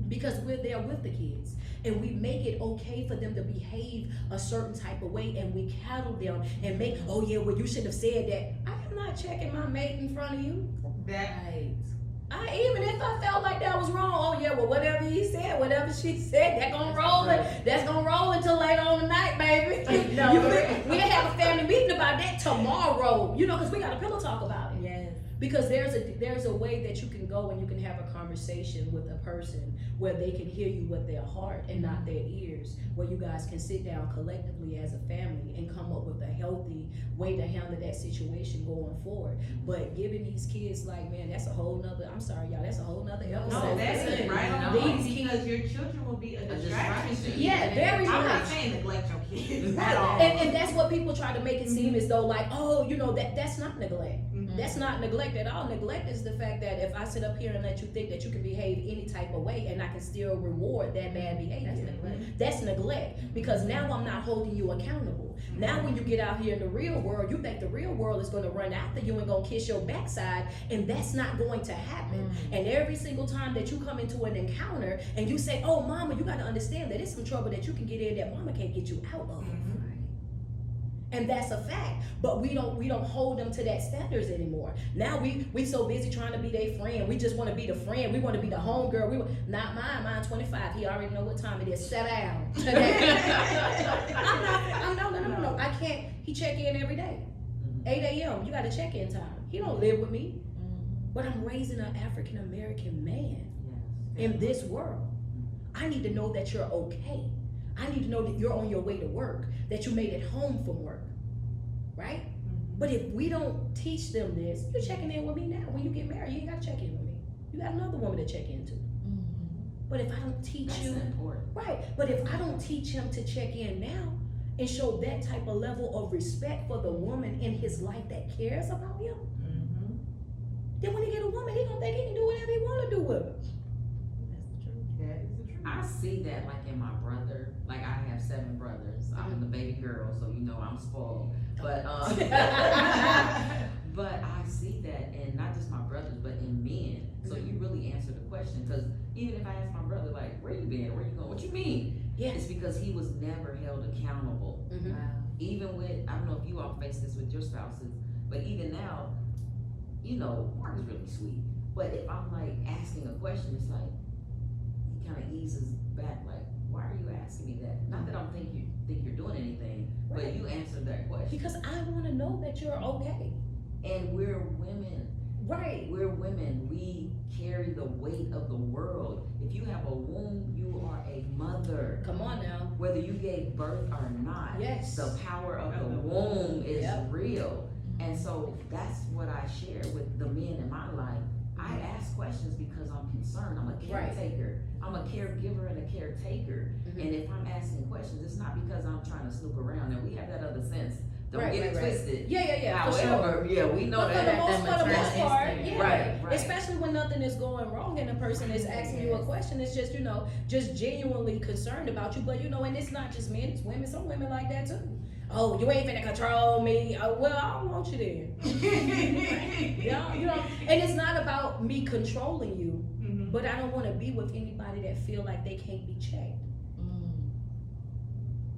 Because we're there with the kids, and we make it okay for them to behave a certain type of way, and we cattle them and make, oh yeah, well you should have said that. I am not checking my mate in front of you. Right. Even if I felt like that was wrong, oh yeah, well whatever he said, whatever she said, that's gonna roll until later on tonight, baby. No. We'll have a family meeting about that tomorrow, you know, because we got a pillow talk about it. Yes. Because there's a way that you can go and you can have a conversation with a person where they can hear you with their heart and not their ears, where you guys can sit down collectively as a family and come up with a healthy way to handle that situation going forward. But giving these kids, like, man, that's a whole nother, I'm sorry y'all, that's a whole nother episode. No, that's it, right on These point, kids- because your children will be a distraction to you. Yeah, very I'm not much. saying neglect your kids Right. at all. And that's what people try to make it seem as though, like, oh, you know, that's not neglect. That's not neglect at all. Neglect is the fact that if I sit up here and let you think that you can behave any type of way and I can still reward that bad behavior. That's neglect. Because now I'm not holding you accountable. Now when you get out here in the real world, you think the real world is going to run after you and going to kiss your backside, and that's not going to happen. And every single time that you come into an encounter and you say, oh mama, you got to understand that it's some trouble that you can get in that mama can't get you out of. And that's a fact, but we don't hold them to that standards anymore. Now we so busy trying to be their friend. We just want to be the friend. We want to be the homegirl. Not mine 25. He already know what time it is. Sit down. No. I can't. He check in every day. 8 a.m. You got a check-in time. He don't live with me, but I'm raising an African American man in this world. I need to know that you're okay. I need to know that you're on your way to work, that you made it home from work, right? But if we don't teach them this, you're checking in with me now. When you get married, you ain't got to check in with me. You got another woman to check into. But if I don't teach you, right? But if I don't teach him to check in now and show that type of level of respect for the woman in his life that cares about him, then when he get a woman, he gonna think he can do whatever he want to do with her. I see that like in my brother. Like I have 7 brothers. I'm the baby girl, so you know I'm spoiled. But but I see that in not just my brothers, but in men. So you really answer the question, because even if I ask my brother, like, where you been? Where you going? What you mean? Yes. It's because he was never held accountable. Even with, I don't know if you all face this with your spouses, but even now, you know, Mark is really sweet. But if I'm like asking a question, it's like, he kind of eases back, like, why are you asking me that? Not that I don't think you're doing anything, but you answered that question. Because I want to know that you're okay. And we're women, Right. We're women. We carry the weight of the world. If you have a womb, you are a mother. Come on now. Whether you gave birth or not. Yes. The power of the womb is Yep. real. And so that's what I share with the men in my life. I ask questions because I'm concerned. I'm a caretaker. I'm a caregiver and a caretaker. Mhm. And if I'm asking questions, it's not because I'm trying to snoop around. And we have that other sense. Don't Right, get it right, right. twisted. Yeah, for However, sure. yeah, we know But for the that. most maternal part, instinct. yeah. Right. Especially when nothing is going wrong and the person is asking you a question, it's just, just genuinely concerned about you. But and it's not just men, it's women. Some women like that too. Oh, you ain't finna control me. Oh, well, I don't want you then. And it's not about me controlling you, but I don't want to be with anybody that feel like they can't be checked.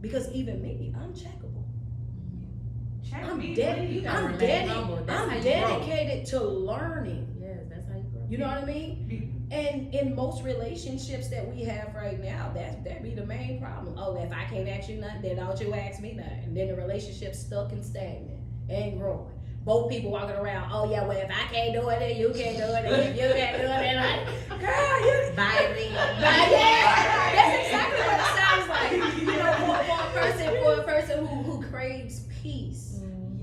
Because even me, I'm checkable. Check I'm me, dead. please. gotta I'm remain dead. humble. That's how I'm you dedicated to learning. Yes, that's how you grow. You know what I mean? And in most relationships that we have right now, that be the main problem. Oh, if I can't ask you nothing, then don't you ask me nothing. And then the relationship's stuck and stagnant, ain't growing. Both people walking around, oh yeah, well if I can't do it, then you can't do it, and if you can't do it, then girl, you Bye, me. yeah, that's exactly what it sounds like. For a person who craves peace.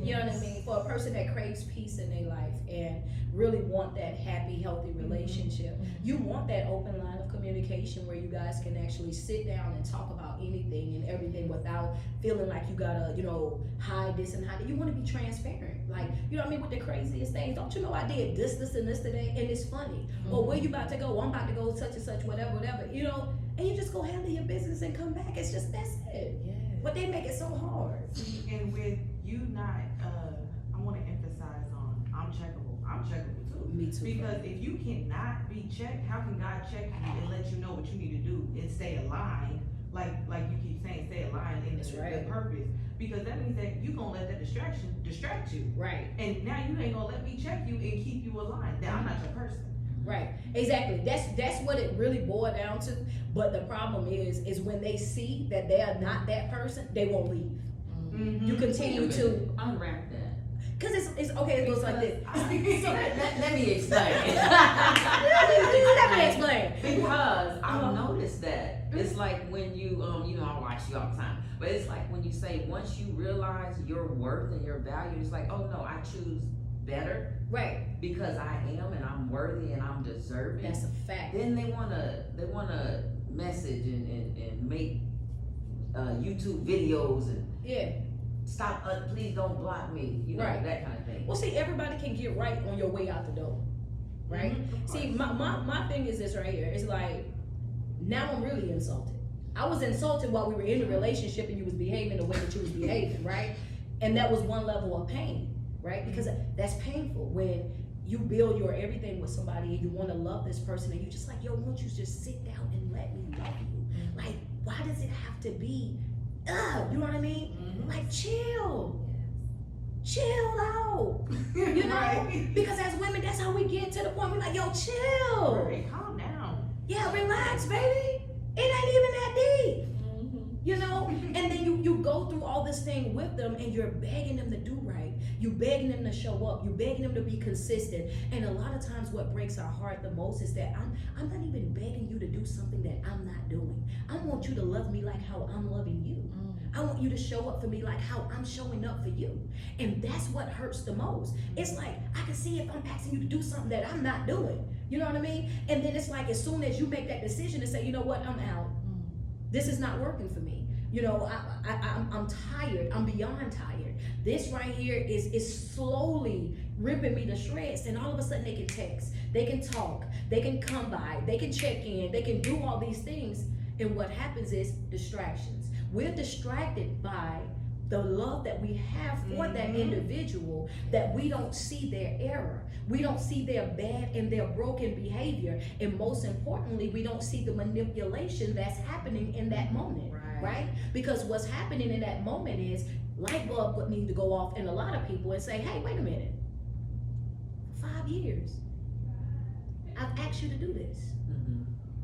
You know what I mean? For a person that craves peace in their life and really want that happy, healthy relationship, you want that open line of communication where you guys can actually sit down and talk about anything and everything without feeling like you gotta, hide this and hide that. You want to be transparent. Like, you know what I mean? With the craziest things. Don't you know I did this, and this today, and it's funny. Or where you about to go? I'm about to go such and such, whatever. And you just go handle your business and come back. It's just, that's it. Yeah. But they make it so hard. See, and with you not, I want to emphasize on, I'm checkable. I'm checkable too. Me too. Because if you cannot be checked, how can God check you and let you know what you need to do and stay aligned? Like you keep saying, stay aligned in That's right. the purpose. Because that means that you gonna let that distraction distract you. Right. And now you ain't gonna let me check you and keep you aligned. Now I'm not your person. Right, exactly. That's what it really boiled down to. But the problem is when they see that they are not that person, they won't leave. You continue to, unwrap that. cause it's okay. It goes like this. Let me explain. Let me explain. Because I've noticed that. It's like when you, I watch you all the time. But it's like when you say, once you realize your worth and your value, it's like, oh no, I choose better Right. because I am and I'm worthy and I'm deserving. That's a fact. Then they wanna message and make YouTube videos and Yeah. stop. Please don't block me. Right. That kind of thing. Well, see, everybody can get right on your way out the door. Right. See, my thing is this right here. It's like, now I'm really insulted. I was insulted while we were in a relationship and you was behaving the way that you was behaving, right? And that was one level of pain, right? Because that's painful when you build your everything with somebody and you want to love this person and you just like, yo, won't you just sit down and let me love you? Like, why does it have to be, you know what I mean? Like, chill out, you know? Right. Because as women, that's how we get to the point. We're like, yo, chill. Right, calm down. Yeah, relax, baby. It ain't even that deep. You know? And then you go through all this thing with them and you're begging them to do right. You begging them to show up. You begging them to be consistent. And a lot of times what breaks our heart the most is that I'm not even begging you to do something that I'm not doing. I want you to love me like how I'm loving you. I want you to show up for me like how I'm showing up for you. And that's what hurts the most. It's like, I can see if I'm asking you to do something that I'm not doing. You know what I mean? And then it's like, as soon as you make that decision and say, you know what, I'm out. This is not working for me. You know, I'm tired. I'm beyond tired. This right here is slowly ripping me to shreds. And all of a sudden they can text, they can talk, they can come by, they can check in, they can do all these things. And what happens is distractions. We're distracted by the love that we have for that individual, that we don't see their error. We don't see their bad and their broken behavior. And most importantly, we don't see the manipulation that's happening in that moment, right? Because what's happening in that moment is light bulb would need to go off in a lot of people and say, hey, wait a minute. For 5 years, I've asked you to do this.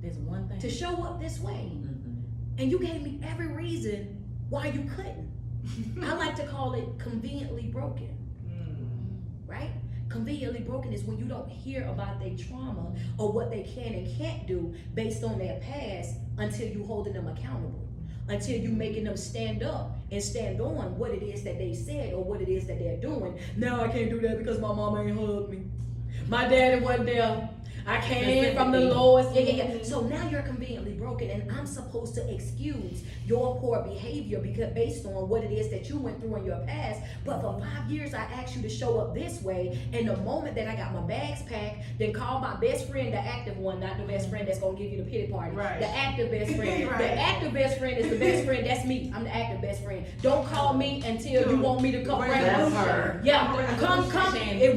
There's one thing. To show up this way. And you gave me every reason why you couldn't. I like to call it conveniently broken, right? Conveniently broken is when you don't hear about their trauma or what they can and can't do based on their past until you holding them accountable. Until you making them stand up and stand on what it is that they said or what it is that they're doing. No, I can't do that because my mama ain't hugged me. My daddy wasn't there. I came from the lowest. Yeah. So now you're conveniently broken, and I'm supposed to excuse your poor behavior because based on what it is that you went through in your past. But for 5 years, I asked you to show up this way. And the moment that I got my bags packed, then call my best friend, the active one, not the best friend that's gonna give you the pity party. Right. The active best friend. Right. The active best friend is the best friend. That's me. I'm the active best friend. Don't call me until you want me to come. That's her. Yeah, come.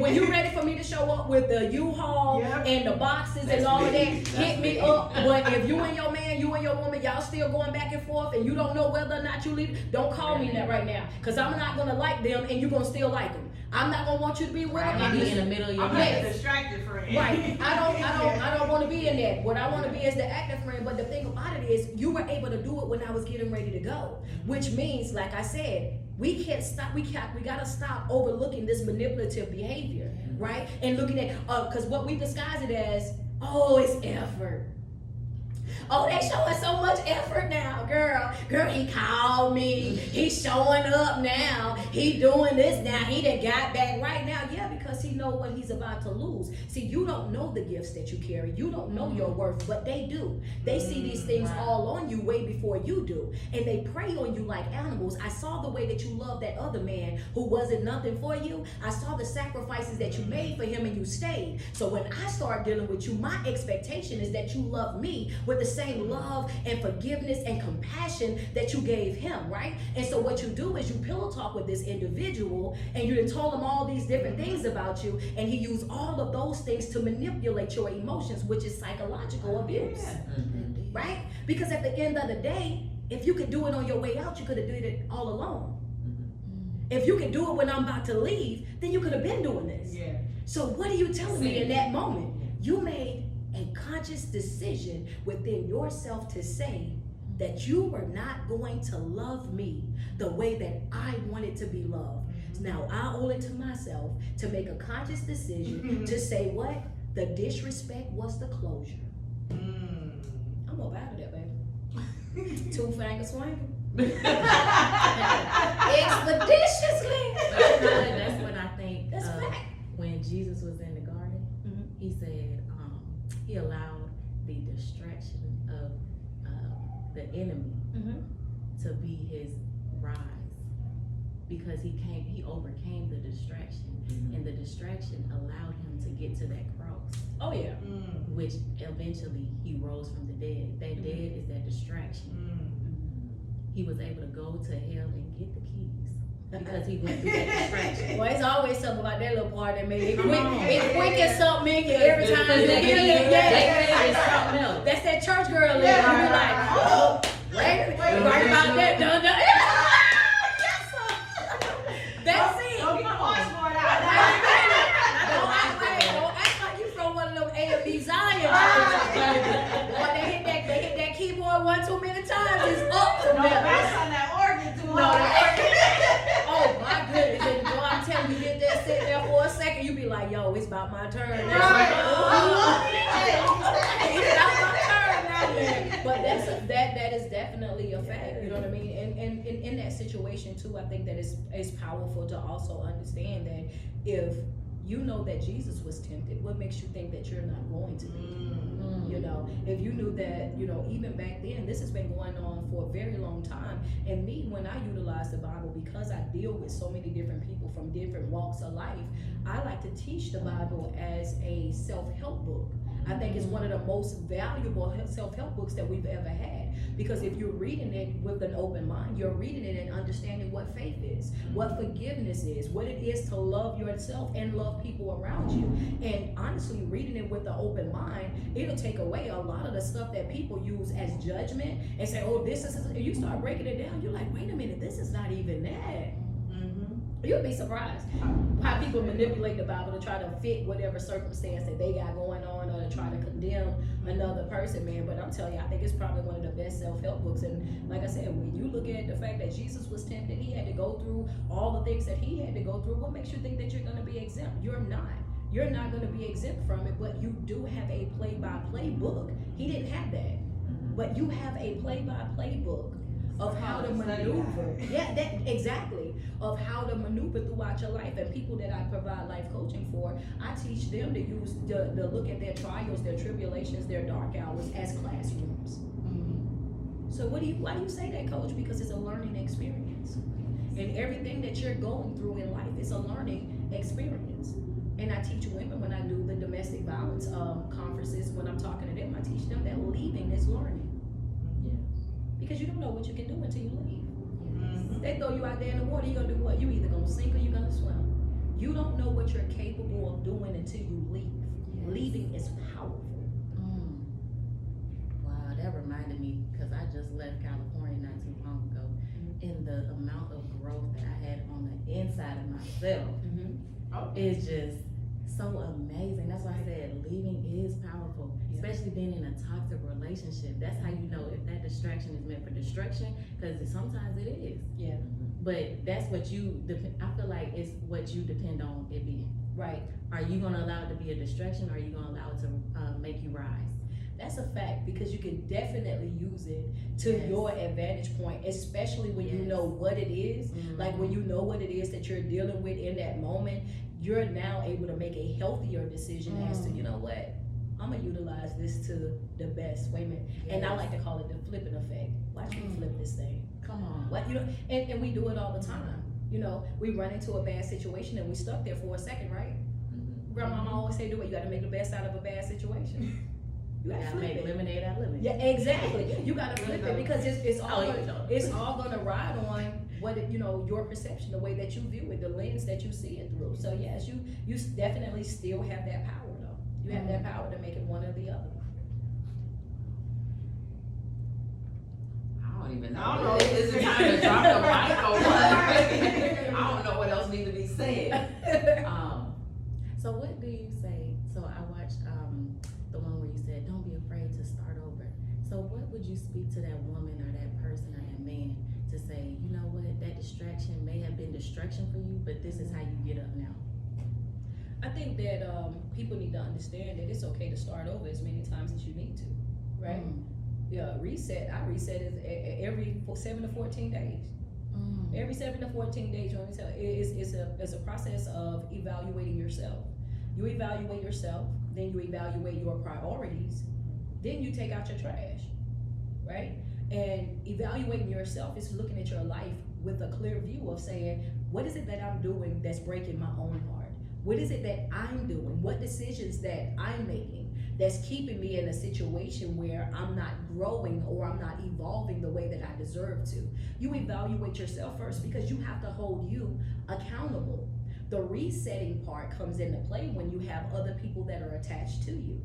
When you're ready for me to show up with the U-Haul Yep. and the boxes and all of that, hit me up. But if you and your man, you and your woman, y'all still going back and forth and you don't know whether or not you leave, don't call me that right now. Because I'm not going to like them and you're going to still like them. I'm not gonna want you to be with them. I'm be in the middle of your I'm life. not distracted friend. Right. I don't want to be in that. What I want to be is the active friend. But the thing about it is, you were able to do it when I was getting ready to go, which means, like I said, we can't stop. We gotta stop overlooking this manipulative behavior, right? And looking at because what we disguise it as, oh, it's effort. Oh, they showing so much effort now, girl. Girl, he called me. He's showing up now. He doing this now. He done got back right now. Yeah, because he know what he's about to lose. See, you don't know the gifts that you carry. You don't know your worth, but they do. They see these things all on you way before you do. And they prey on you like animals. I saw the way that you loved that other man who wasn't nothing for you. I saw the sacrifices that you made for him and you stayed. So when I start dealing with you, my expectation is that you love me with the same love and forgiveness and compassion that you gave him, right? And so what you do is you pillow talk with this individual and you done told him all these different things about you, and he used all of those things to manipulate your emotions, which is psychological abuse, right? Because at the end of the day, if you could do it on your way out, you could have did it all along. If you could do it when I'm about to leave, then you could have been doing this. Yeah. So what are you telling me in that moment? You made a conscious decision within yourself to say that you were not going to love me the way that I wanted to be loved. Now I owe it to myself to make a conscious decision to say what? The disrespect was the closure. I'm up out of that, baby. Two finger swinging. Expeditiously. That's what I think. That's fact. When Jesus was in the garden, he said he allowed the distraction of the enemy to be his rise, because he overcame the distraction, and the distraction allowed him to get to that cross. Oh yeah. Which eventually he rose from the dead. That dead is that distraction. He was able to go to hell and get the keys because he went through that distraction. Well, it's always something about that little part that made it quick. It quick as something in you every time you hear it. Yeah. That's that church girl in you. You be like, oh, right about that. Done. That's it. Don't act like you from one of them A&B Zion churches. Boy, they hit that keyboard one too many times. It's up from there. That's on that organ too No, hard. oh my goodness. And boy, I'm telling you, get that sit there for a second, you be like, yo, it's about my turn. It's about my turn now, man. But that is definitely a fact, you know what I mean? And in that situation too, I think that it's powerful to also understand that if you know that Jesus was tempted, what makes you think that you're not going to be? You know, if you knew that, you know, even back then, this has been going on for a very long time. And me, when I utilize the Bible, because I deal with so many different people from different walks of life, I like to teach the Bible as a self-help book. I think it's one of the most valuable self-help books that we've ever had, because if you're reading it with an open mind, you're reading it and understanding what faith is, what forgiveness is, what it is to love yourself and love people around you. And honestly, reading it with an open mind, it'll take away a lot of the stuff that people use as judgment and say, oh, this is, and you start breaking it down, you're like, wait a minute, this is not even that. You'll be surprised how people manipulate the Bible to try to fit whatever circumstance that they got going on, or to try to condemn another person, man. But I'm telling you, I think it's probably one of the best self-help books. And like I said, when you look at the fact that Jesus was tempted, he had to go through all the things that he had to go through. What makes you think that you're going to be exempt? You're not. you're not going to be exempt from it, but you do have a play-by-play book. He didn't have that, but you have a play-by-play book of how to maneuver. Yeah, that exactly, of how to maneuver throughout your life. And people that I provide life coaching for, I teach them to use the look at their trials, their tribulations, their dark hours as classrooms. So why do you say that, Coach? Because it's a learning experience, and everything that you're going through in life is a learning experience. And I teach women when I do the domestic violence conferences. When I'm talking to them, I teach them that leaving is learning. Because you don't know what you can do until you leave. They throw you out there in the water, you're gonna do what? You either gonna sink or you're gonna swim. You don't know what you're capable of doing until you leave. Leaving is powerful. Wow, that reminded me, because I just left California not too long ago, and the amount of growth that I had on the inside of myself is just so amazing. That's why I said leaving is powerful, especially being in a toxic relationship. That's how you know if that distraction is meant for destruction, because sometimes it is. Yeah. But that's what you I feel like it's what you depend on it being. Right. Are you going to allow it to be a distraction, or are you going to allow it to make you rise? That's a fact, because you can definitely use it to your advantage point, especially when you know what it is. Like when you know what it is that you're dealing with in that moment, you're now able to make a healthier decision as to, you know what, I'm gonna utilize this to the best. Wait a minute. And I like to call it the flipping effect. Watch me flip this thing. Come on. What, you know, and we do it all the time. You know, we run into a bad situation and we stuck there for a second, right? Grandmama always say, do it. You got to make the best out of a bad situation. You got to flip make it. lemonade out of lemon. Yeah, exactly. You got to flip it, because it's all gonna ride on what it, you know, your perception, the way that you view it, the lens that you see it through. So yes, you definitely still have that power though. You have that power to make it one or the other. I don't even know. I don't know. Is it time to drop the mic or what? I don't know what else needs to be said. So what do you say? So I watched the one where you said, don't be afraid to start over. So what would you speak to that woman or that person or that man to say, you know what, that distraction may have been distraction for you, but this is how you get up now? I think that people need to understand that it's okay to start over as many times as you need to, right? Yeah, reset. I reset it every 7 to 14 days. Every 7 to 14 days, you know what I'm saying? It's a process of evaluating yourself. You evaluate yourself, then you evaluate your priorities, then you take out your trash, right? And evaluating yourself is looking at your life with a clear view of saying, what is it that I'm doing that's breaking my own heart? What is it that I'm doing? What decisions that I'm making that's keeping me in a situation where I'm not growing or I'm not evolving the way that I deserve to? You evaluate yourself first, because you have to hold you accountable. The resetting part comes into play when you have other people that are attached to you.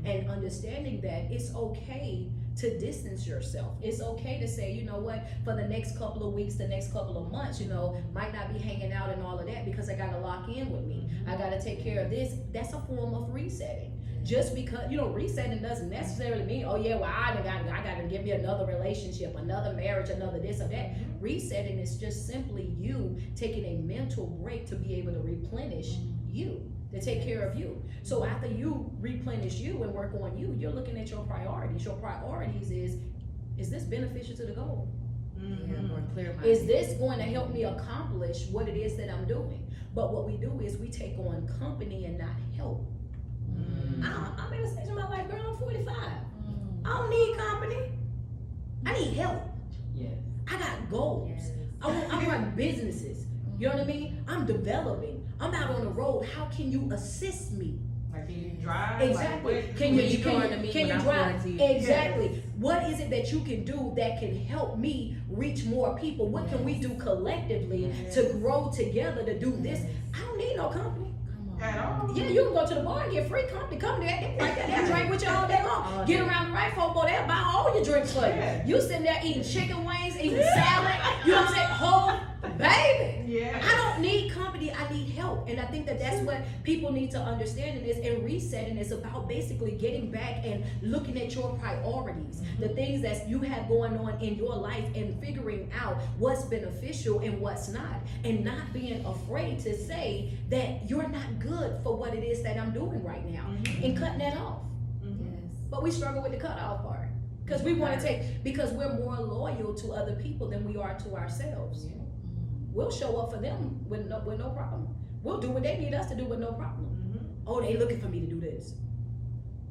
And understanding that it's okay to distance yourself. It's okay to say, you know what, for the next couple of weeks, the next couple of months, you know, might not be hanging out and all of that because I got to lock in with me. I got to take care of this. That's a form of resetting. Just because, you know, resetting doesn't necessarily mean, oh yeah, well, I got to give me another relationship, another marriage, another this or that. Resetting is just simply you taking a mental break to be able to replenish you, to take care of you. So after you replenish you and work on you, you're looking at your priorities. Your priorities is this beneficial to the goal? More clear minded. Is this going to help me accomplish what it is that I'm doing? But what we do is we take on company and not help. I'm in a stage of my life, girl, I'm 45. I don't need company. I need help. Yes. I got goals. I run businesses. You know what I mean? I'm developing. I'm out on the road. How can you assist me? Like, can you drive? Exactly. Like, Can you when drive? I'm Exactly. Yes. What is it that you can do that can help me reach more people? What can we do collectively to grow together to do this? I don't need no company. at all? Yeah, you can go to the bar and get free company. Company, they like that. They drink with you all day long. Get around the right folk, boy, they'll buy all your drinks for you. You sitting there eating chicken wings, eating salad. You know what I'm saying? Whole baby. Yeah. I don't need company, I need help. And I think that that's what people need to understand in this. And resetting is about basically getting back and looking at your priorities, the things that you have going on in your life, and figuring out what's beneficial and what's not. And not being afraid to say that you're not good for what it is that I'm doing right now, and cutting that off. Yes. But we struggle with the cutoff part. Because we want to because we're more loyal to other people than we are to ourselves. We'll show up for them with no problem. We'll do what they need us to do with no problem. Oh, they looking for me to do this.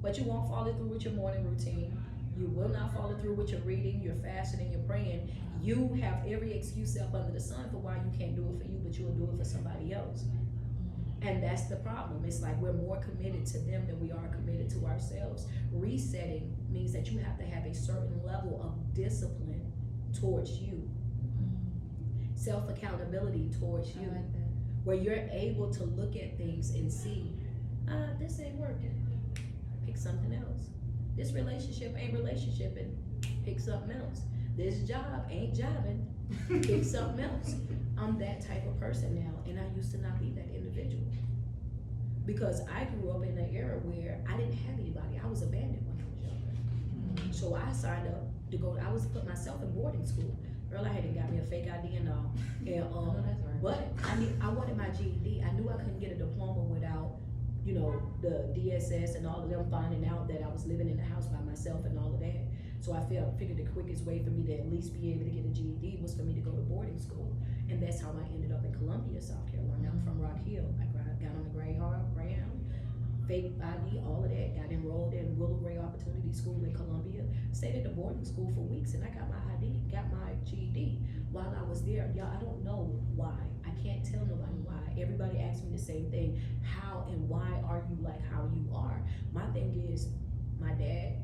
But you won't follow through with your morning routine. You will not follow through with your reading, your fasting, and your praying. You have every excuse up under the sun for why you can't do it for you, but you'll do it for somebody else. And that's the problem. It's like we're more committed to them than we are committed to ourselves. Resetting means that you have to have a certain level of discipline towards you. Self-accountability towards you. I like that. Where you're able to look at things and see, this ain't working. Pick something else. This relationship ain't relationshiping. Pick something else. This job ain't jobbing. Pick something else. I'm that type of person now, and I used to not be that individual. Because I grew up in an era where I didn't have anybody. I was abandoned when I was younger. So I signed up to go, I was put myself in boarding school. Girl, I had got me a fake ID and all. And, that's right. but I wanted my GED. I knew I couldn't get a diploma without, the DSS and all of them finding out that I was living in the house by myself and all of that. So I figured the quickest way for me to at least be able to get a GED was for me to go to boarding school. And that's how I ended up in Columbia, South Carolina. I'm from Rock Hill. I got on the Greyhound, fake ID, all of that. Got enrolled in Willow Gray Opportunity School in Columbia. Stayed at the boarding school for weeks, and I got my ID, got my GED. While I was there, y'all, I don't know why. I can't tell nobody why. Everybody asks me the same thing. How and why are you like how you are? My thing is, my dad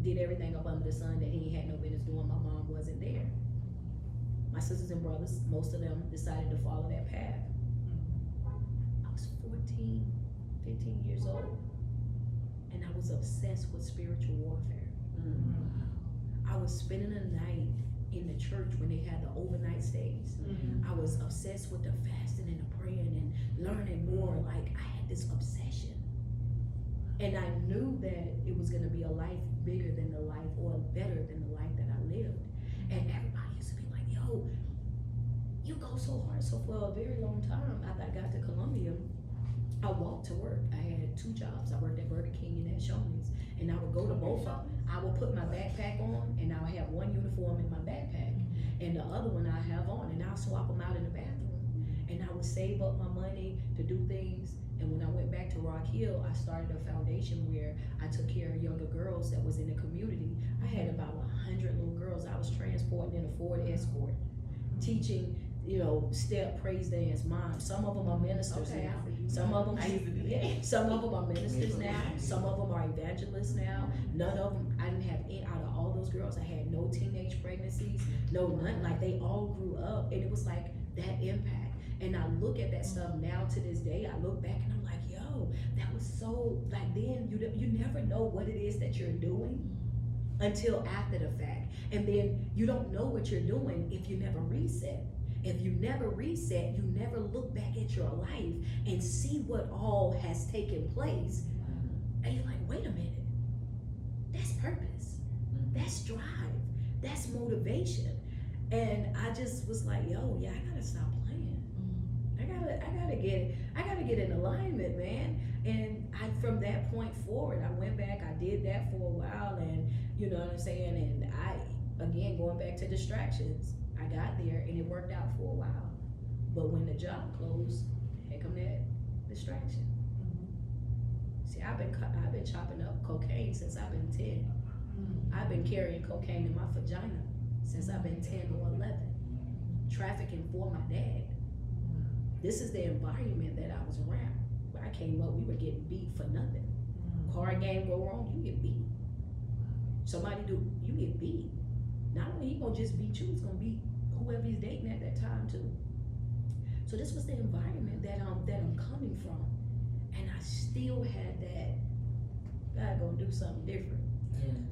did everything up under the sun that he had no business doing. My mom wasn't there. My sisters and brothers, most of them decided to follow that path. I was 14, 15 years old, and I was obsessed with spiritual warfare. I was spending the night in the church when they had the overnight stays. I was obsessed with the fasting and the praying and learning more. Like, I had this obsession. And I knew that it was gonna be a life bigger than the life, or better than the life that I lived. And everybody used to be like, yo, you go so hard. So for a very long time, after I got to Columbia, I walked to work. I had 2 jobs. I worked at Burger King and at Shoney's. And I would go to both of them. I would put my backpack on, and I would have one uniform in my backpack, and the other one I have on, and I'll swap them out in the bathroom. And I would save up my money to do things. And when I went back to Rock Hill, I started a foundation where I took care of younger girls that was in the community. I had about 100 little girls I was transporting in a Ford Escort, teaching, step, praise dance, mime. Some of them are ministers now. Some of them, some of them are ministers now. Some of them are evangelists now. None of them, I didn't have any, out of all those girls, I had no teenage pregnancies, none. Like, they all grew up, and it was like that impact. And I look at that stuff now to this day. I look back and I'm like, yo, that was so, like, then you never know what it is that you're doing until after the fact. And then you don't know what you're doing if you never reset. If you never reset, you never look back at your life and see what all has taken place. And you're like, wait a minute, that's purpose, that's drive, that's motivation. And I just was like, yo, yeah, I gotta stop playing. I gotta get in alignment, man. And from that point forward, I went back, I did that for a while, and you know what I'm saying? And again, going back to distractions, I got there and it worked out for a while. But when the job closed, here come that distraction. See, I've been chopping up cocaine since I've been 10. I've been carrying cocaine in my vagina since I've been 10 or 11. Trafficking for my dad. This is the environment that I was around. When I came up, we were getting beat for nothing. Card game go wrong, you get beat. You get beat. Not only he gonna just beat you, he's gonna beat whoever he's dating at that time too. So this was the environment that I'm coming from, and I still had that. God gonna do something different.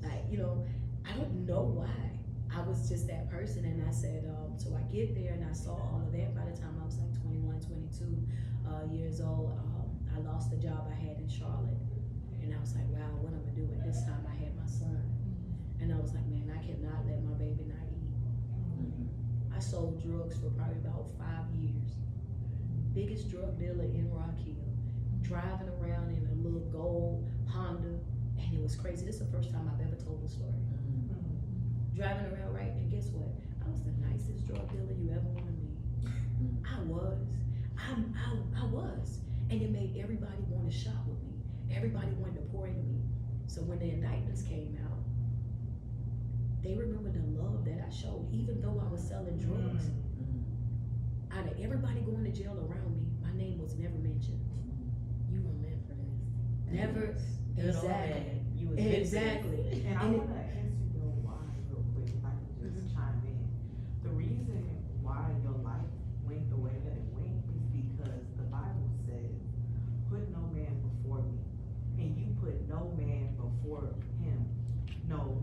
Like, I don't know why, I was just that person, and I said, so I get there and I saw all of that. By the time I was like 21, 22 years old, I lost the job I had in Charlotte, and I was like, wow, what am I doing? This time I had my son, and I was like, man, I cannot let my baby not eat. I sold drugs for probably about 5 years. Biggest drug dealer in Rock Hill, driving around in a little gold Honda, and it was crazy. This is the first time I've ever told the story. Driving around, right? And guess what? I was the nicest drug dealer you ever want to meet. I was. I was. And it made everybody want to shop with me. Everybody wanted to pour into me. So when the indictments came out, they remember the love that I showed, even though I was selling drugs. Out of everybody going to jail around me, my name was never mentioned. You were meant for this. Never. Good or Exactly. bad, you was meant for this. Exactly. And I And it- want to answer your why real quick, if I can just chime in. The reason why your life went the way that it went is because the Bible says, put no man before me. And you put no man before him. No.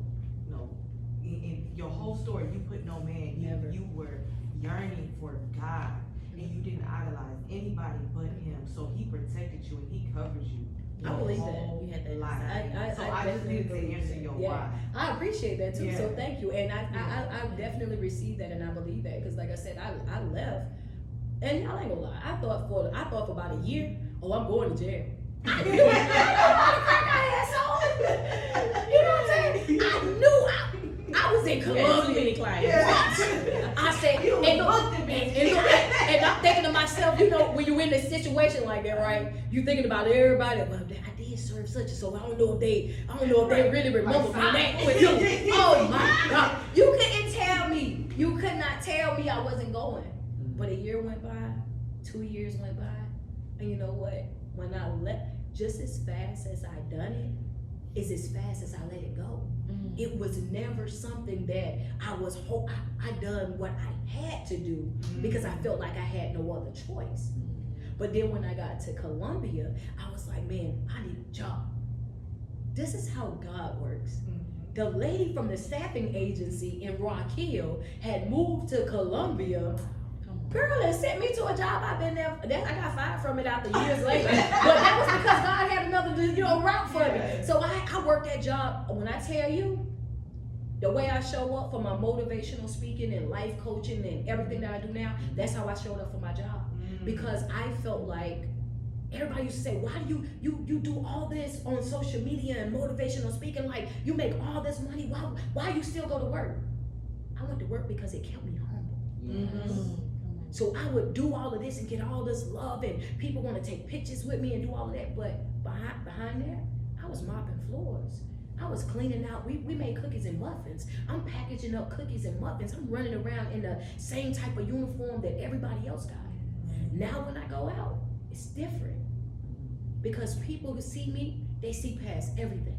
In your whole story, you put no man. Never. You were yearning for God. And you didn't idolize anybody but him. So he protected you and he covers you. I your believe that. whole You had that life. desire. So I I just definitely needed to believe answer that. your Yeah. why. I appreciate that too, so Yeah. thank you. And I definitely received that, and I believe that, because like I said, I left, and y'all ain't gonna lie, I thought for about a year, oh, I'm going to jail. You know what I'm saying? I knew I was in You had too Columbia. many clients. I said, You and, look, looked at me. and I'm thinking to myself, you know, when you're in a situation like that, right? You thinking about everybody. Well, I did serve such and so. I don't know if they really remember me. That quick. Oh my God! You couldn't tell me. You could not tell me I wasn't going. But a year went by, 2 years went by, and you know what? When I left, just as fast as I done it, is as fast as I let it go. It was never something that I done what I had to do because I felt like I had no other choice. But then when I got to Columbia, I was like, man, I need a job. This is how God works. The lady from the staffing agency in Rock Hill had moved to Columbia. Girl, and sent me to a job. I've been there. I got fired from it after years later. But that was because God had another, route for me. So I worked that job. When I tell you, the way I show up for my motivational speaking and life coaching and everything that I do now, that's how I showed up for my job. Because I felt like everybody used to say, why do you do all this on social media and motivational speaking? Like, you make all this money. Why you still go to work? I went to work because it kept me humble. So I would do all of this and get all this love, and people want to take pictures with me and do all of that. But behind that, I was mopping floors. I was cleaning out. We made cookies and muffins. I'm packaging up cookies and muffins. I'm running around in the same type of uniform that everybody else got. Now when I go out, it's different. Because people who see me, they see past everything.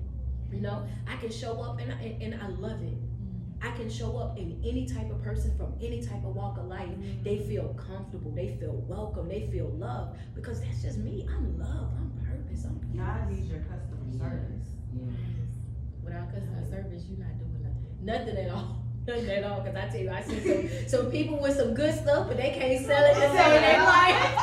You know, I can show up and I love it. I can show up in any type of person from any type of walk of life. They feel comfortable. They feel welcome. They feel loved because that's just me. I'm love. I'm purpose. I'm peace. God needs your customer service. Without customer service, you're not doing nothing. Nothing at all. Nothing at all. Because I tell you, I see some people with some good stuff, but they can't sell it and sell their life.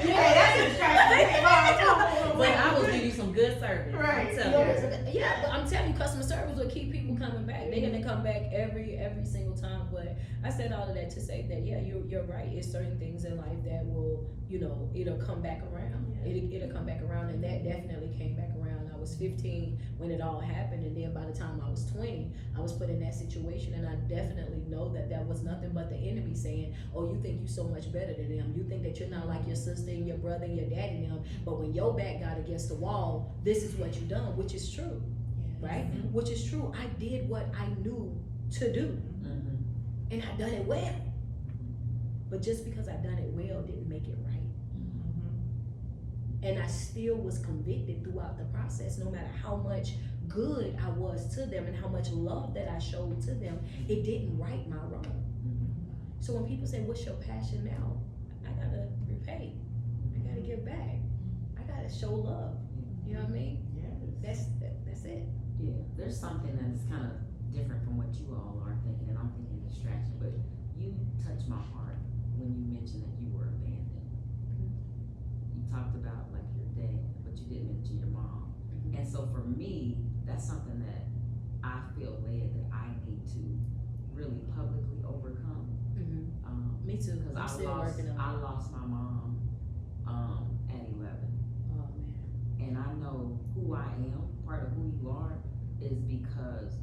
Hey, that's distraction. But I will give you some good service. Right. I'm telling you. Yeah, but I'm telling you, customer service will keep people coming back. They're gonna come back every single time. But I said all of that to say that you're right. It's certain things in life that will, it'll come back around. It'll come back around, and that definitely came back around. I was 15 when it all happened, and then by the time I was 20, I was put in that situation, and I definitely know that was nothing but the enemy saying, "Oh, you think you're so much better than them. You think that you're not like your sister and your brother and your dad and them. But when your back got against the wall, this is what you done," which is true, right? Which is true. I did what I knew to do, and I done it well. But just because I done it well didn't make it right. And I still was convicted throughout the process, no matter how much good I was to them and how much love that I showed to them, it didn't right my wrong. So when people say, what's your passion now? I gotta repay. I gotta give back. I gotta show love. You know what I mean? Yes. That's it. Yeah, there's something that's kind of different from what you all are thinking, and I'm thinking distraction, but you touched my heart when you mentioned that you were abandoned. You talked about like your dad, but you didn't mention your mom. And so for me, that's something that I feel led that I need to really publicly overcome. Me too. Because I'm still working on it. I lost my mom at 11. Oh man. And I know who I am, part of who you are, is because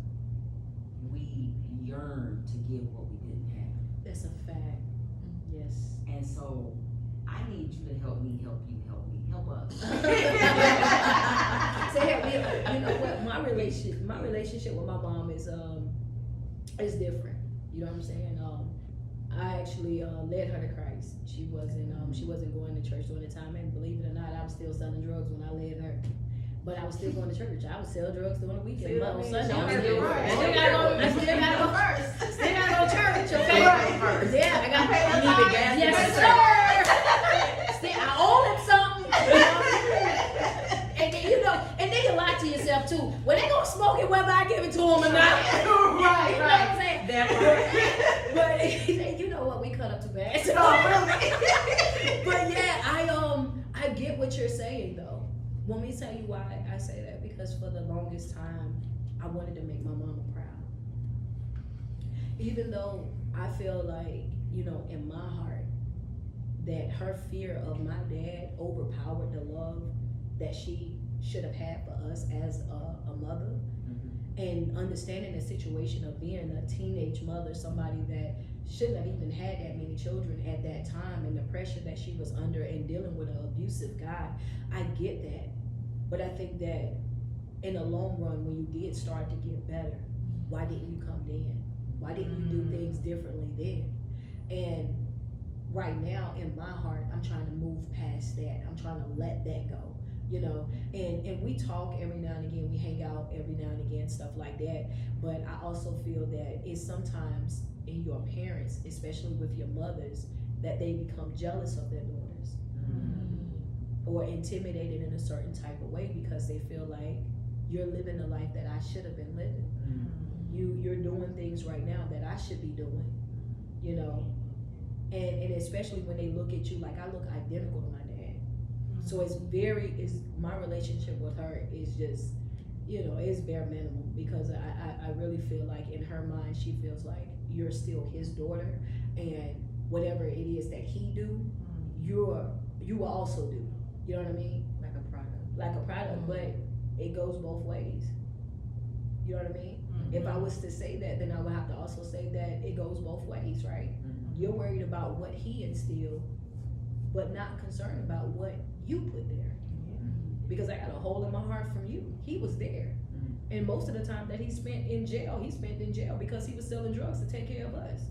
we yearn to give what we didn't have. That's a fact. Yes. And so I need you to help me, help you, help me, help us. Say, you know what? My relationship with my mom is different. You know what I'm saying? I actually led her to Christ. She wasn't going to church during the time, and believe it or not, I was still selling drugs when I led her. But I was still going to church. I would sell drugs during the weekend. On Sunday, I still gotta go first. Still gotta go to church, okay? Yeah, I got to pay the gas. Yes, sir. Still, I owe him something. And then, and then you lie to yourself too. Well, they gonna smoke it whether I give it to them or not. Right, You know what I'm saying? That right. But you know what? We cut up too bad. So, but yeah, I get what you're saying though. Want me to tell you why I say that? Because for the longest time, I wanted to make my mama proud. Even though I feel like, in my heart, that her fear of my dad overpowered the love that she should have had for us as a mother. And understanding the situation of being a teenage mother, somebody that shouldn't have even had that many children at that time, and the pressure that she was under and dealing with an abusive guy, I get that. But I think that in the long run, when you did start to get better, why didn't you come then? Why didn't you do things differently then? And right now, in my heart, I'm trying to move past that. I'm trying to let that go. And we talk every now and again, we hang out every now and again, stuff like that. But I also feel that it's sometimes in your parents, especially with your mothers, that they become jealous of their daughters or intimidated in a certain type of way because they feel like you're living the life that I should have been living. You're doing things right now that I should be doing, and especially when they look at you like I look identical to my dad. So my relationship with her is just, it's bare minimum because I really feel like in her mind, she feels like you're still his daughter and whatever it is that he do, you will also do. You know what I mean? Like a product. Like a product, but it goes both ways. You know what I mean? If I was to say that, then I would have to also say that it goes both ways, right? You're worried about what he instilled, but not concerned about what you put there. Because I got a hole in my heart from you. He was there. And most of the time that he spent in jail because he was selling drugs to take care of us.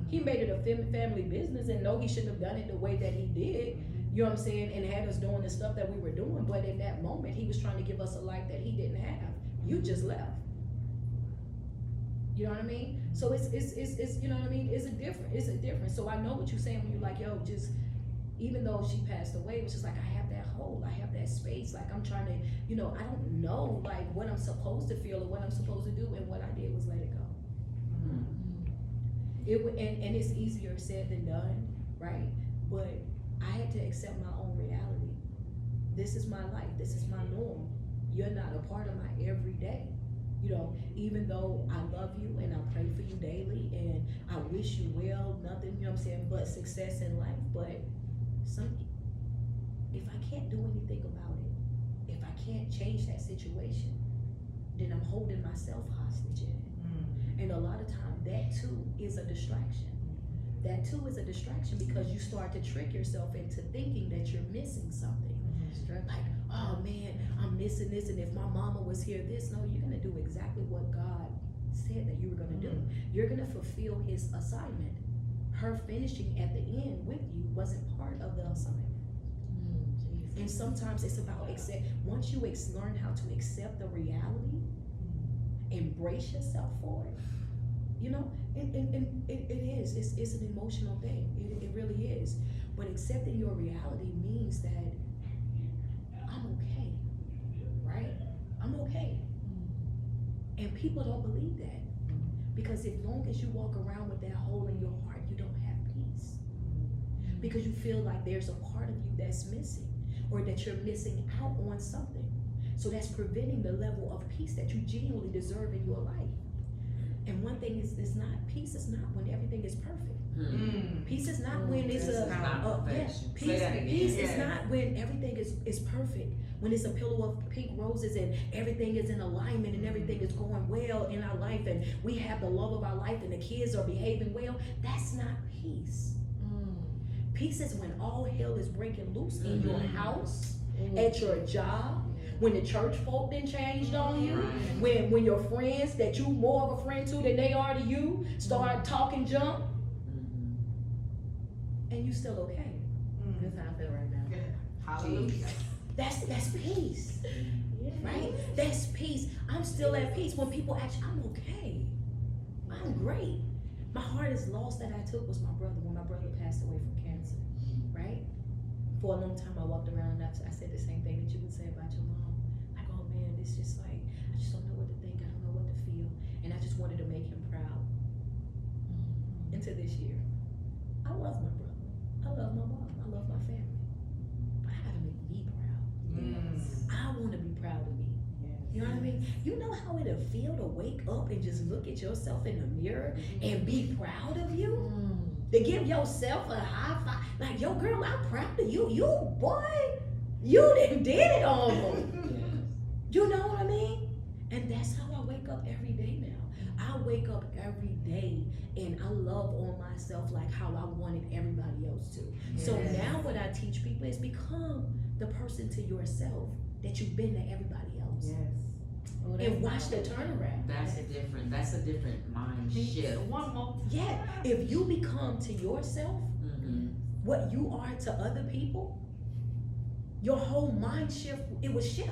He made it a family business, and no, he shouldn't have done it the way that he did. You know what I'm saying? And had us doing the stuff that we were doing. But in that moment, he was trying to give us a life that he didn't have. You just left. You know what I mean? So it's you know what I mean? It's a difference. So I know what you're saying when you're like, yo, just even though she passed away, it was just like I have that hole, I have that space. Like I'm trying to, I don't know like what I'm supposed to feel or what I'm supposed to do, and what I did was let it go. And it's easier said than done, right? But I had to accept my own reality. This is my life. This is my norm. You're not a part of my everyday. Even though I love you and I pray for you daily and I wish you well, nothing, but success in life. But if I can't do anything about it, if I can't change that situation, then I'm holding myself hostage in it. And a lot of times that too is a distraction. That too is a distraction because you start to trick yourself into thinking that you're missing something. Like, oh man, I'm missing this, and if my mama was here, this. No, you're gonna do exactly what God said that you were gonna do. You're gonna fulfill his assignment. Her finishing at the end with you wasn't part of the assignment. And sometimes it's about once you learn how to accept the reality, embrace yourself for it. And it is. It's an emotional thing. It really is. But accepting your reality means that I'm okay, right? I'm okay. And people don't believe that. Because as long as you walk around with that hole in your heart, you don't have peace. Because you feel like there's a part of you that's missing, or that you're missing out on something. So that's preventing the level of peace that you genuinely deserve in your life. And one thing is, peace is not when everything is perfect. Peace is not when it's peace is not when everything is perfect. When it's a pillow of pink roses and everything is in alignment and everything is going well in our life and we have the love of our life and the kids are behaving well. That's not peace. Peace is when all hell is breaking loose in your house, at your job, when the church folk then changed on you, when your friends that you more of a friend to than they are to you start talking junk, and you still okay. That's how I feel right now. Hallelujah. That's peace, right? That's peace. I'm still at peace when people actually, I'm okay. I'm great. My hardest loss that I took was my brother, when my brother passed away from cancer, right? For a long time I walked around and I said the same thing that you would say about your mom. Like, oh man, it's just like, I just don't know what to think, I don't know what to feel. And I just wanted to make him proud. Into this year, I love my brother. I love my mom. I love my family. But I gotta make me proud. I wanna be proud of me. You know what I mean? You know how it'll feel to wake up and just look at yourself in the mirror and be proud of you? To give yourself a high five. Like, yo girl, I'm proud of you. You boy, you done did it almost. You know what I mean? And that's how I wake up every day now. I wake up every day and I love on myself like how I wanted everybody else to. So now what I teach people is become the person to yourself that you've been to everybody else. And watch the turnaround. That's a different mind shift. One more. Yeah, if you become to yourself what you are to other people, your whole mind shift, it will shift.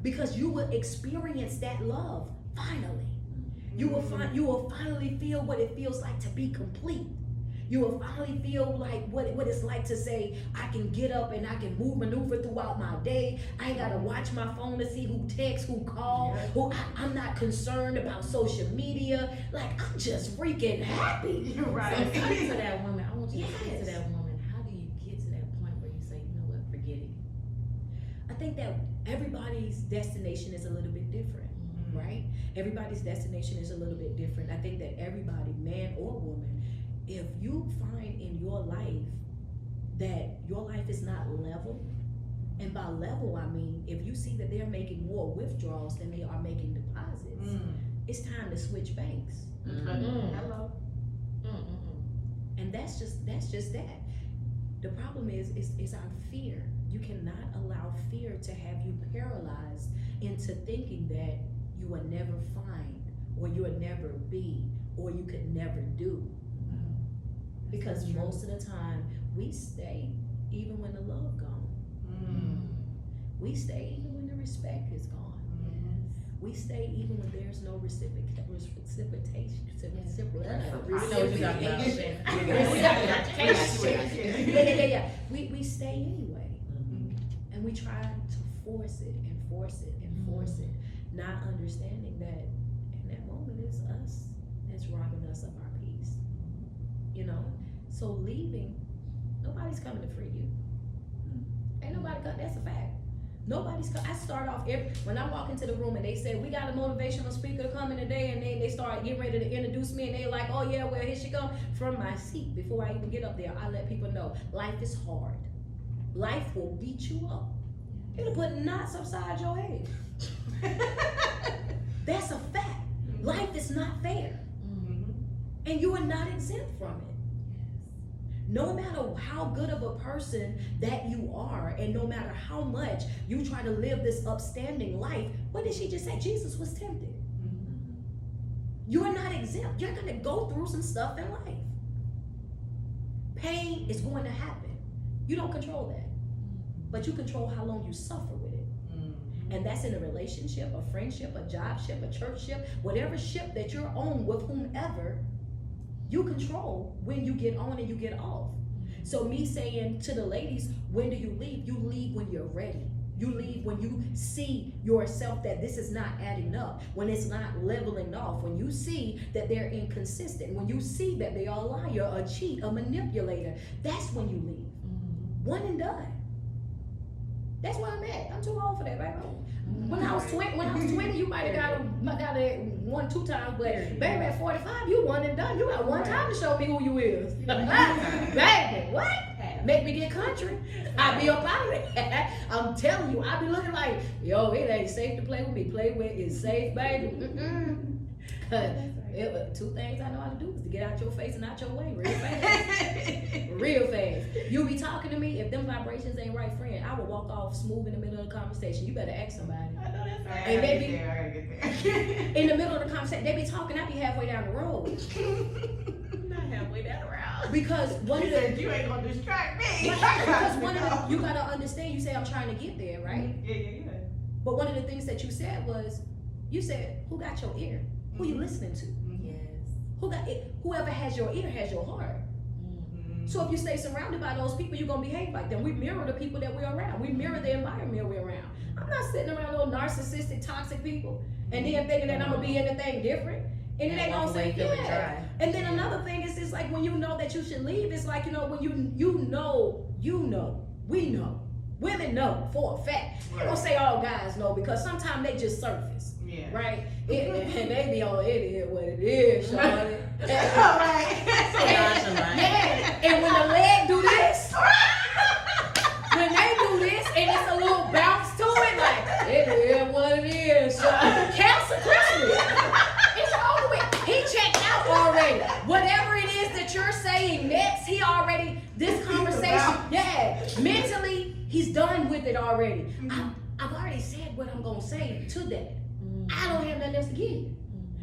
Because you will experience that love finally. You will finally feel what it feels like to be complete. You will finally feel like what it's like to say, I can get up and I can maneuver throughout my day. I ain't gotta watch my phone to see who texts, who called, I'm not concerned about social media. Like, I'm just freaking happy. So speak to that woman. I want you to speak to that woman. How do you get to that point where you say, you know what, forget it? I think that everybody's destination is a little bit different, right? Everybody's destination is a little bit different. I think that everybody, man or woman, if you find in your life that your life is not level, and by level I mean if you see that they're making more withdrawals than they are making deposits, it's time to switch banks. Hello. And that's just that. The problem is our fear. You cannot allow fear to have you paralyzed into thinking that you will never find, or you will never be, or you could never do. Because most of the time we stay even when the love gone. We stay even when the respect is gone. We stay even when there's no reciprocation. We stay anyway. And we try to force it and force it and force it, not understanding that in that moment it's us that's robbing us of our peace. You know? So leaving, nobody's coming to free you. Ain't nobody coming, that's a fact. Nobody's coming. I start off when I walk into the room and they say, we got a motivational speaker coming today, and they start getting ready to introduce me, and they like, oh yeah, well here she come. From my seat, before I even get up there, I let people know, life is hard. Life will beat you up. It'll put knots upside your head. That's a fact. Life is not fair. And you are not exempt from it. No matter how good of a person that you are, and no matter how much you try to live this upstanding life, what did she just say? Jesus was tempted. You're not exempt. You're gonna go through some stuff in life. Pain is going to happen. You don't control that. But you control how long you suffer with it. And that's in a relationship, a friendship, a job ship, a church ship, whatever ship that you're on with whomever, you control when you get on and you get off. So me saying to the ladies, when do you leave? You leave when you're ready. You leave when you see yourself that this is not adding up, when it's not leveling off, when you see that they're inconsistent, when you see that they are a liar, a cheat, a manipulator. That's when you leave. One and done. That's where I'm at. I'm too old for that, baby. When I was 20, you might have got it 1-2 times, but baby, at 45, you one and done. You got one time to show me who you is. Baby, what? Make me get country. I be up out of it. I'm telling you, I be looking like, yo, it ain't safe to play with me. Play with is safe, baby. Two things I know how to do is to get out your face and out your way real fast. Real fast. You be talking to me, if them vibrations ain't right, friend, I will walk off smooth in the middle of the conversation. You better ask somebody. I know that's right. And they be I gotta get there. in the middle of the conversation, they be talking, I be halfway down the road. Not halfway down the route. Because one of You said the you ain't gonna distract me. because one of the, you gotta understand, you say I'm trying to get there, right? Yeah. But one of the things that you said was, you said, who got your ear? Who you listening to? Yes. Who got it? Whoever has your ear has your heart. So if you stay surrounded by those people, you're gonna behave like them. We mirror the people that we're around. We mirror the environment we're around. I'm not sitting around those narcissistic, toxic people and then thinking that I'm gonna be anything different. And it ain't gonna say, yeah. And then another thing is, it's like when you know that you should leave, it's like, when we know. Women know for a fact. I don't say all guys know, because sometimes they just surface. Yeah. Right? And they be on it is what it is, Charlotte. Right. Yeah. And when the leg do this, when they do this and it's a little bounce to it, like, it is what it is, Charlotte. Cancel Christmas. It's over with. He checked out already. Whatever it is that you're saying next, he already, this conversation, mentally, he's done with it already. I've already said what I'm gonna say to that. I don't have nothing else to give you.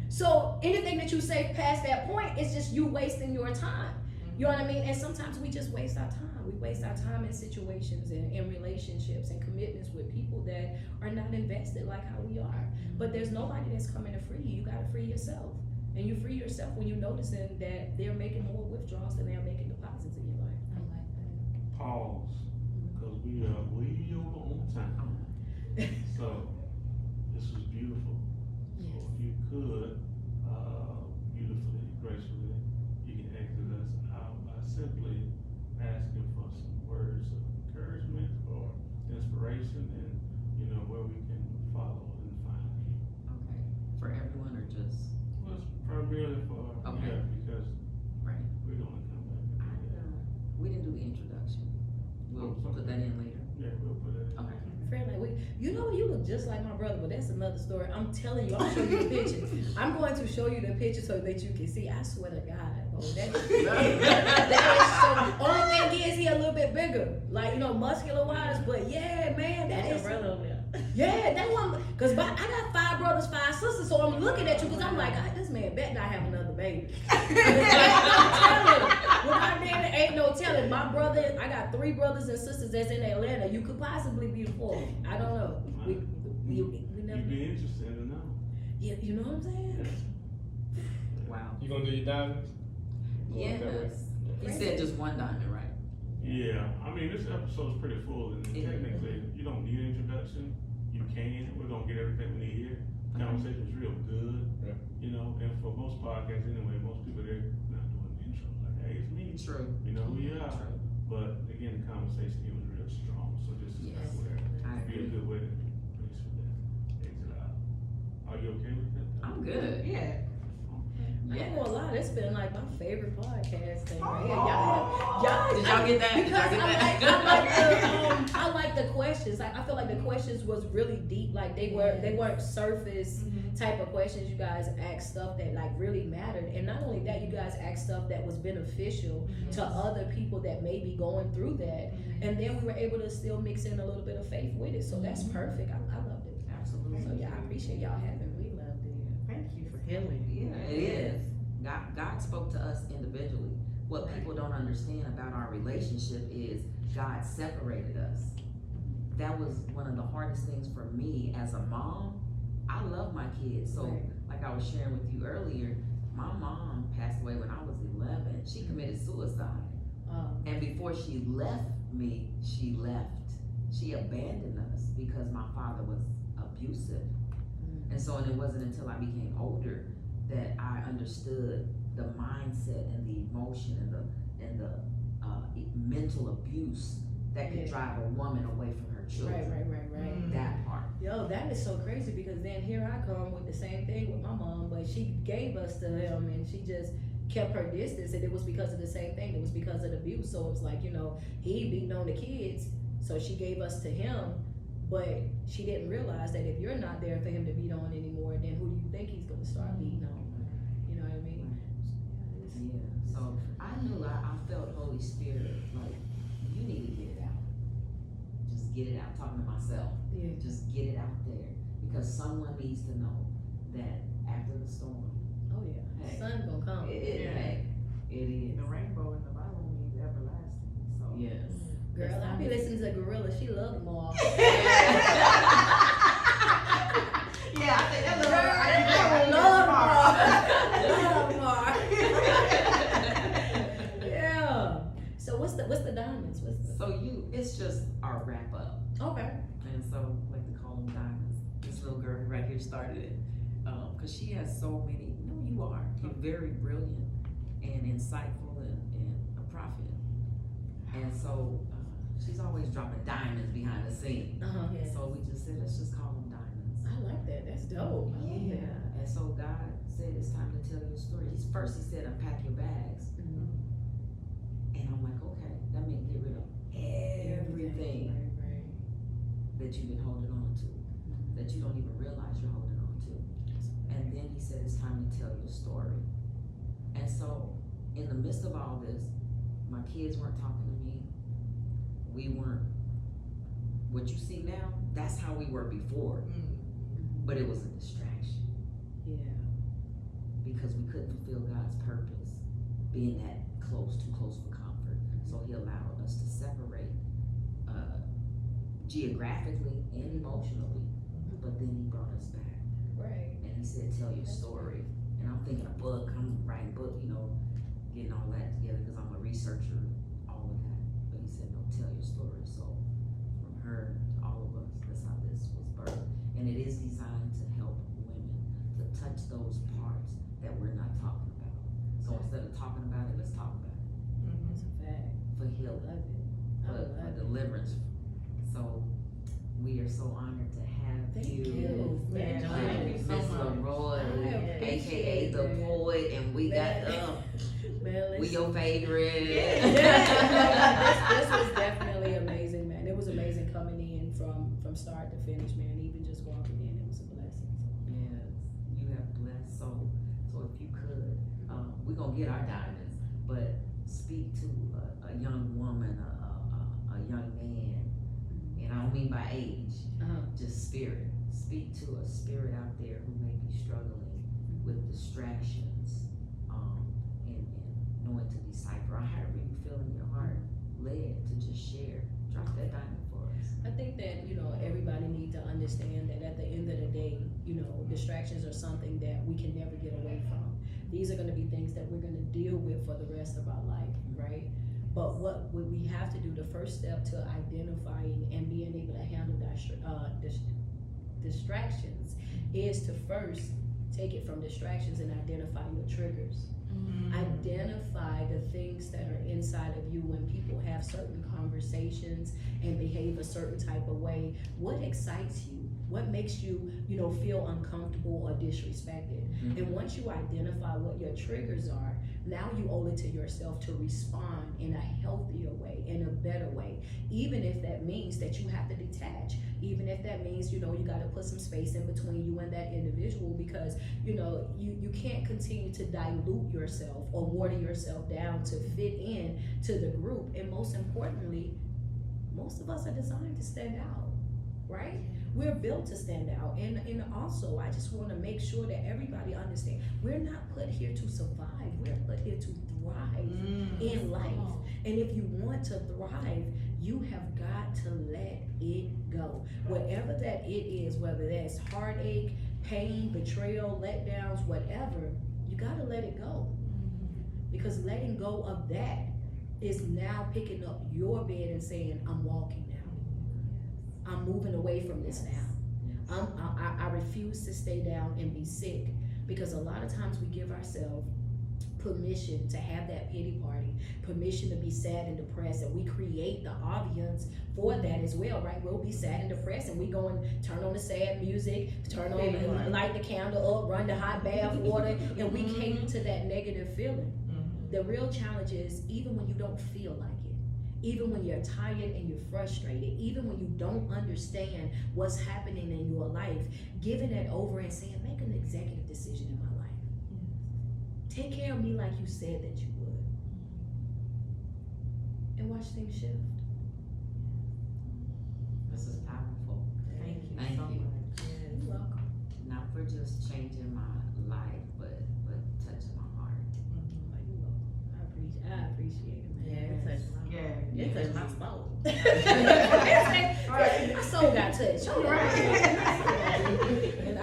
So anything that you say past that point, it's just you wasting your time. You know what I mean? And sometimes we just waste our time. We waste our time in situations and in relationships and commitments with people that are not invested like how we are. But there's nobody that's coming to free you. You gotta free yourself. And you free yourself when you noticing that they're making more withdrawals than they're making deposits in your life. I like that. Pause, because we are way over on time. So, this was beautiful. So if you could, beautifully, gracefully, you can exit us out by simply asking for some words of encouragement or inspiration, and where we can follow and find you. Okay, for everyone or just? Well, it's primarily for, Okay. because Right. we're gonna come back and do that. We didn't do the introduction. We'll Oh, put that in later. Yeah, we'll put it in. Okay. Friend, like you look just like my brother, but that's another story. I'm telling you, I'll show you the picture. I'm going to show you the picture so that you can see. I swear to God, bro, that is so. Only thing is, he a little bit bigger, like muscular wise. But yeah, man, that is. brother over there. Yeah, that one. Cause I got 5 brothers, 5 sisters, so I'm looking at you because I'm like, this man bet not have another baby. With my daddy, ain't no telling. My brother, I got 3 brothers and sisters that's in Atlanta. You could possibly be the 4th. I don't know. We never. You'd be interested to know. Yeah, you know what I'm saying? Wow. You gonna do your diamonds? Yes. He said just one diamond, right? Yeah, I mean, this episode's pretty full, and technically, you don't need an introduction. You can. We're gonna get everything we need here. Conversation's real good, Yeah. And for most podcasts anyway, most people they're not doing the intro. Like, hey, it's me. True. We are. True. But again, the conversation here was real strong, so this is Yes. where I it'd be a agree. good way to make sure that exit out. Are you okay with that? I'm good. Yeah. I ain't gonna lie, this been like my favorite podcast thing right here. Did y'all get that? Did Because y'all get that? I like the questions. Like I feel like the questions was really deep. Like they weren't surface type of questions. You guys asked stuff that like really mattered, and not only that, you guys asked stuff that was beneficial to other people that may be going through that. And then we were able to still mix in a little bit of faith with it. So that's perfect. I loved it. Absolutely. So yeah, I appreciate y'all having me. We loved it. Thank you for Healing. Yeah, it is. God spoke to us individually. What people don't understand about our relationship is God separated us. That was one of the hardest things for me as a mom. I love my kids. So like I was sharing with you earlier, my mom passed away when I was 11. She committed suicide. And before she left me, she left. She abandoned us because father was abusive. And so, and it wasn't until I became older that I understood the mindset and the emotion and the mental abuse that could drive a woman away from her children. Right. That part. Yo, that is so crazy because then here I come with the same thing with my mom, but she gave us to him and she just kept her distance, and it was because of the same thing. It was because of the abuse. So it's like, he beating on the kids, so she gave us to him, but she didn't realize that if you're not there for him to beat on anymore, then who do you think he's gonna start beating on? You know what I mean? Yeah. So I knew I felt Holy Spirit, like, you need to get it out. Just get it out. Talking to myself. Yeah. Just get it out there. Because someone needs to know that after the storm, Oh yeah. Hey. Sun gonna come. it is. The rainbow in the Bible means everlasting. So Yes. Girl, I be listening to Gorilla. She love them all. yeah, I think that little I love them all. Yeah. So what's the diamonds? So it's just our wrap up. Okay. And so, like to call them diamonds. This little girl right here started it. Because she has so many, you are. You're very brilliant and insightful and a prophet. And so, she's always dropping diamonds behind the scene. Yes. So we just said, let's just call them diamonds. I like that. That's dope. I love Yeah. that. And so God said, it's time to tell your story. First he said, unpack your bags. Mhm. And I'm like, okay, that means get rid of everything Right. that you've been holding on to, that you don't even realize you're holding on to. And then he said, it's time to tell your story. And so, in the midst of all this, my kids weren't talking to me. We weren't, what you see now, that's how we were before. But it was a distraction Yeah. because we couldn't fulfill God's purpose, being that too close for comfort. So he allowed us to separate geographically and emotionally, but then he brought us back. Right. And he said, tell your story. And I'm thinking a book, I'm writing a book, getting all that together because I'm a researcher, all of that. But he said, no, tell your story. So from her to all of us, that's how this was birthed. And it is designed to help women to touch those parts that we're not talking about. So instead of talking about it, let's talk about it That's a fact. for I healing, love it. I for love it. deliverance. So we are so honored to have Thank you. you. Yeah, thank you so Miss much. Leroy, I aka appreciate the that. poet, and we got Man, we your favorite. this was definitely amazing, man. It was amazing coming in from start to finish, man. Even just walking in, it was a blessing. Yes, you have blessed. So if you could, we're gonna get our diamonds, but speak to a young woman, a young man, and I don't mean by age, just spirit. Speak to a spirit out there who may be struggling with distractions, and knowing to decipher, or however you feel in your heart, led to just share. Drop that diamond for us. I think that, everybody needs to understand that at the end of the day, distractions are something that we can never get away from. These are gonna be things that we're gonna deal with for the rest of our life, right? But what we have to do, the first step to identifying and being able to handle distractions is to first take it from distractions and identify your triggers. Identify the things that are inside of you when people have certain conversations and behave a certain type of way. What excites you? What makes you, feel uncomfortable or disrespected? And once you identify what your triggers are, now you owe it to yourself to respond in a healthier way, in a better way. Even if that means that you have to detach, even if that means, you gotta put some space in between you and that individual, because, you can't continue to dilute yourself or water yourself down to fit in to the group. And most importantly, most of us are designed to stand out, right? We're built to stand out. And also, I just want to make sure that everybody understands, we're not put here to survive. We're put here to thrive in life. And if you want to thrive, you have got to let it go. Whatever that it is, whether that's heartache, pain, betrayal, letdowns, whatever, you got to let it go. Because letting go of that is now picking up your bed and saying, I'm walking now. I'm moving away from this now. I refuse to stay down and be sick, because a lot of times we give ourselves permission to have that pity party, permission to be sad and depressed, and we create the audience for that as well, right? We'll be sad and depressed, and we go and turn on the sad music, turn on and light the candle up, run the hot bath water, and we cater to that negative feeling. The real challenge is, even when you don't feel like it, even when you're tired and you're frustrated, even when you don't understand what's happening in your life, giving it over and saying, make an executive decision in my life. Take care of me like you said that you would. And watch things shift. This is powerful. Thank you Thank so you. much. You're welcome. Not for just changing my life, but touching my heart. You're welcome. I appreciate it, man. Yeah, it touched my heart. Yeah. It touched my soul. My soul got touched. Right. And I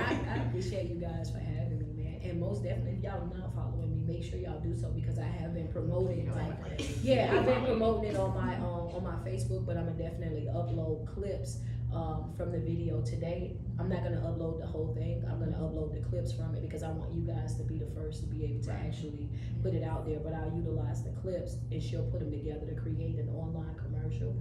appreciate you guys for having me, man. And most definitely, if y'all are not following me, make sure y'all do so, because I have been promoting. I've been promoting it on my Facebook, but I'm gonna definitely upload clips from the video today. I'm not gonna upload the whole thing. I'm gonna upload the clips from it, because I want you guys to be the first to be able to actually put it out there. But I'll utilize the clips, and she'll put them together to create an online commercial.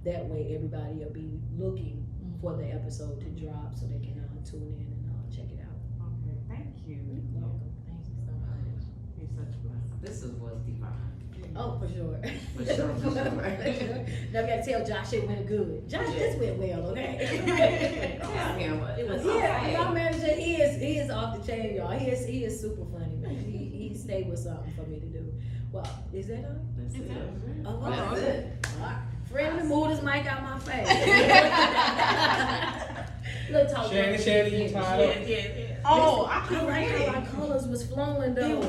That way everybody will be looking for the episode to drop, so they can tune in and check it out. Okay, thank you. You're welcome. Thank you so much. You're such a blessing. This was divine. Oh, for sure. For sure, for sure. Now we gotta tell Josh it went good. Josh, this went well, okay? It was Yeah, my manager, he is off the chain, y'all. He is super funny, man. He stayed with something for me to do. Well, is that all? That's it. Oh, That's okay. it. All right. Friendly moved his mic out my face. Look, talk Shanny, you tied up? Oh, I I like how our colors was flowing though.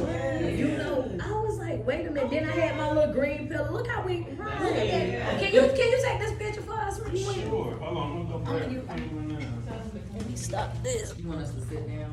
You know, I was like, wait a minute. Then I had my little green pillow. Look how we. Look at that. Can you take this picture for us real quick? Sure, hold on, we'll go back. Let me stop this. You want us to sit down?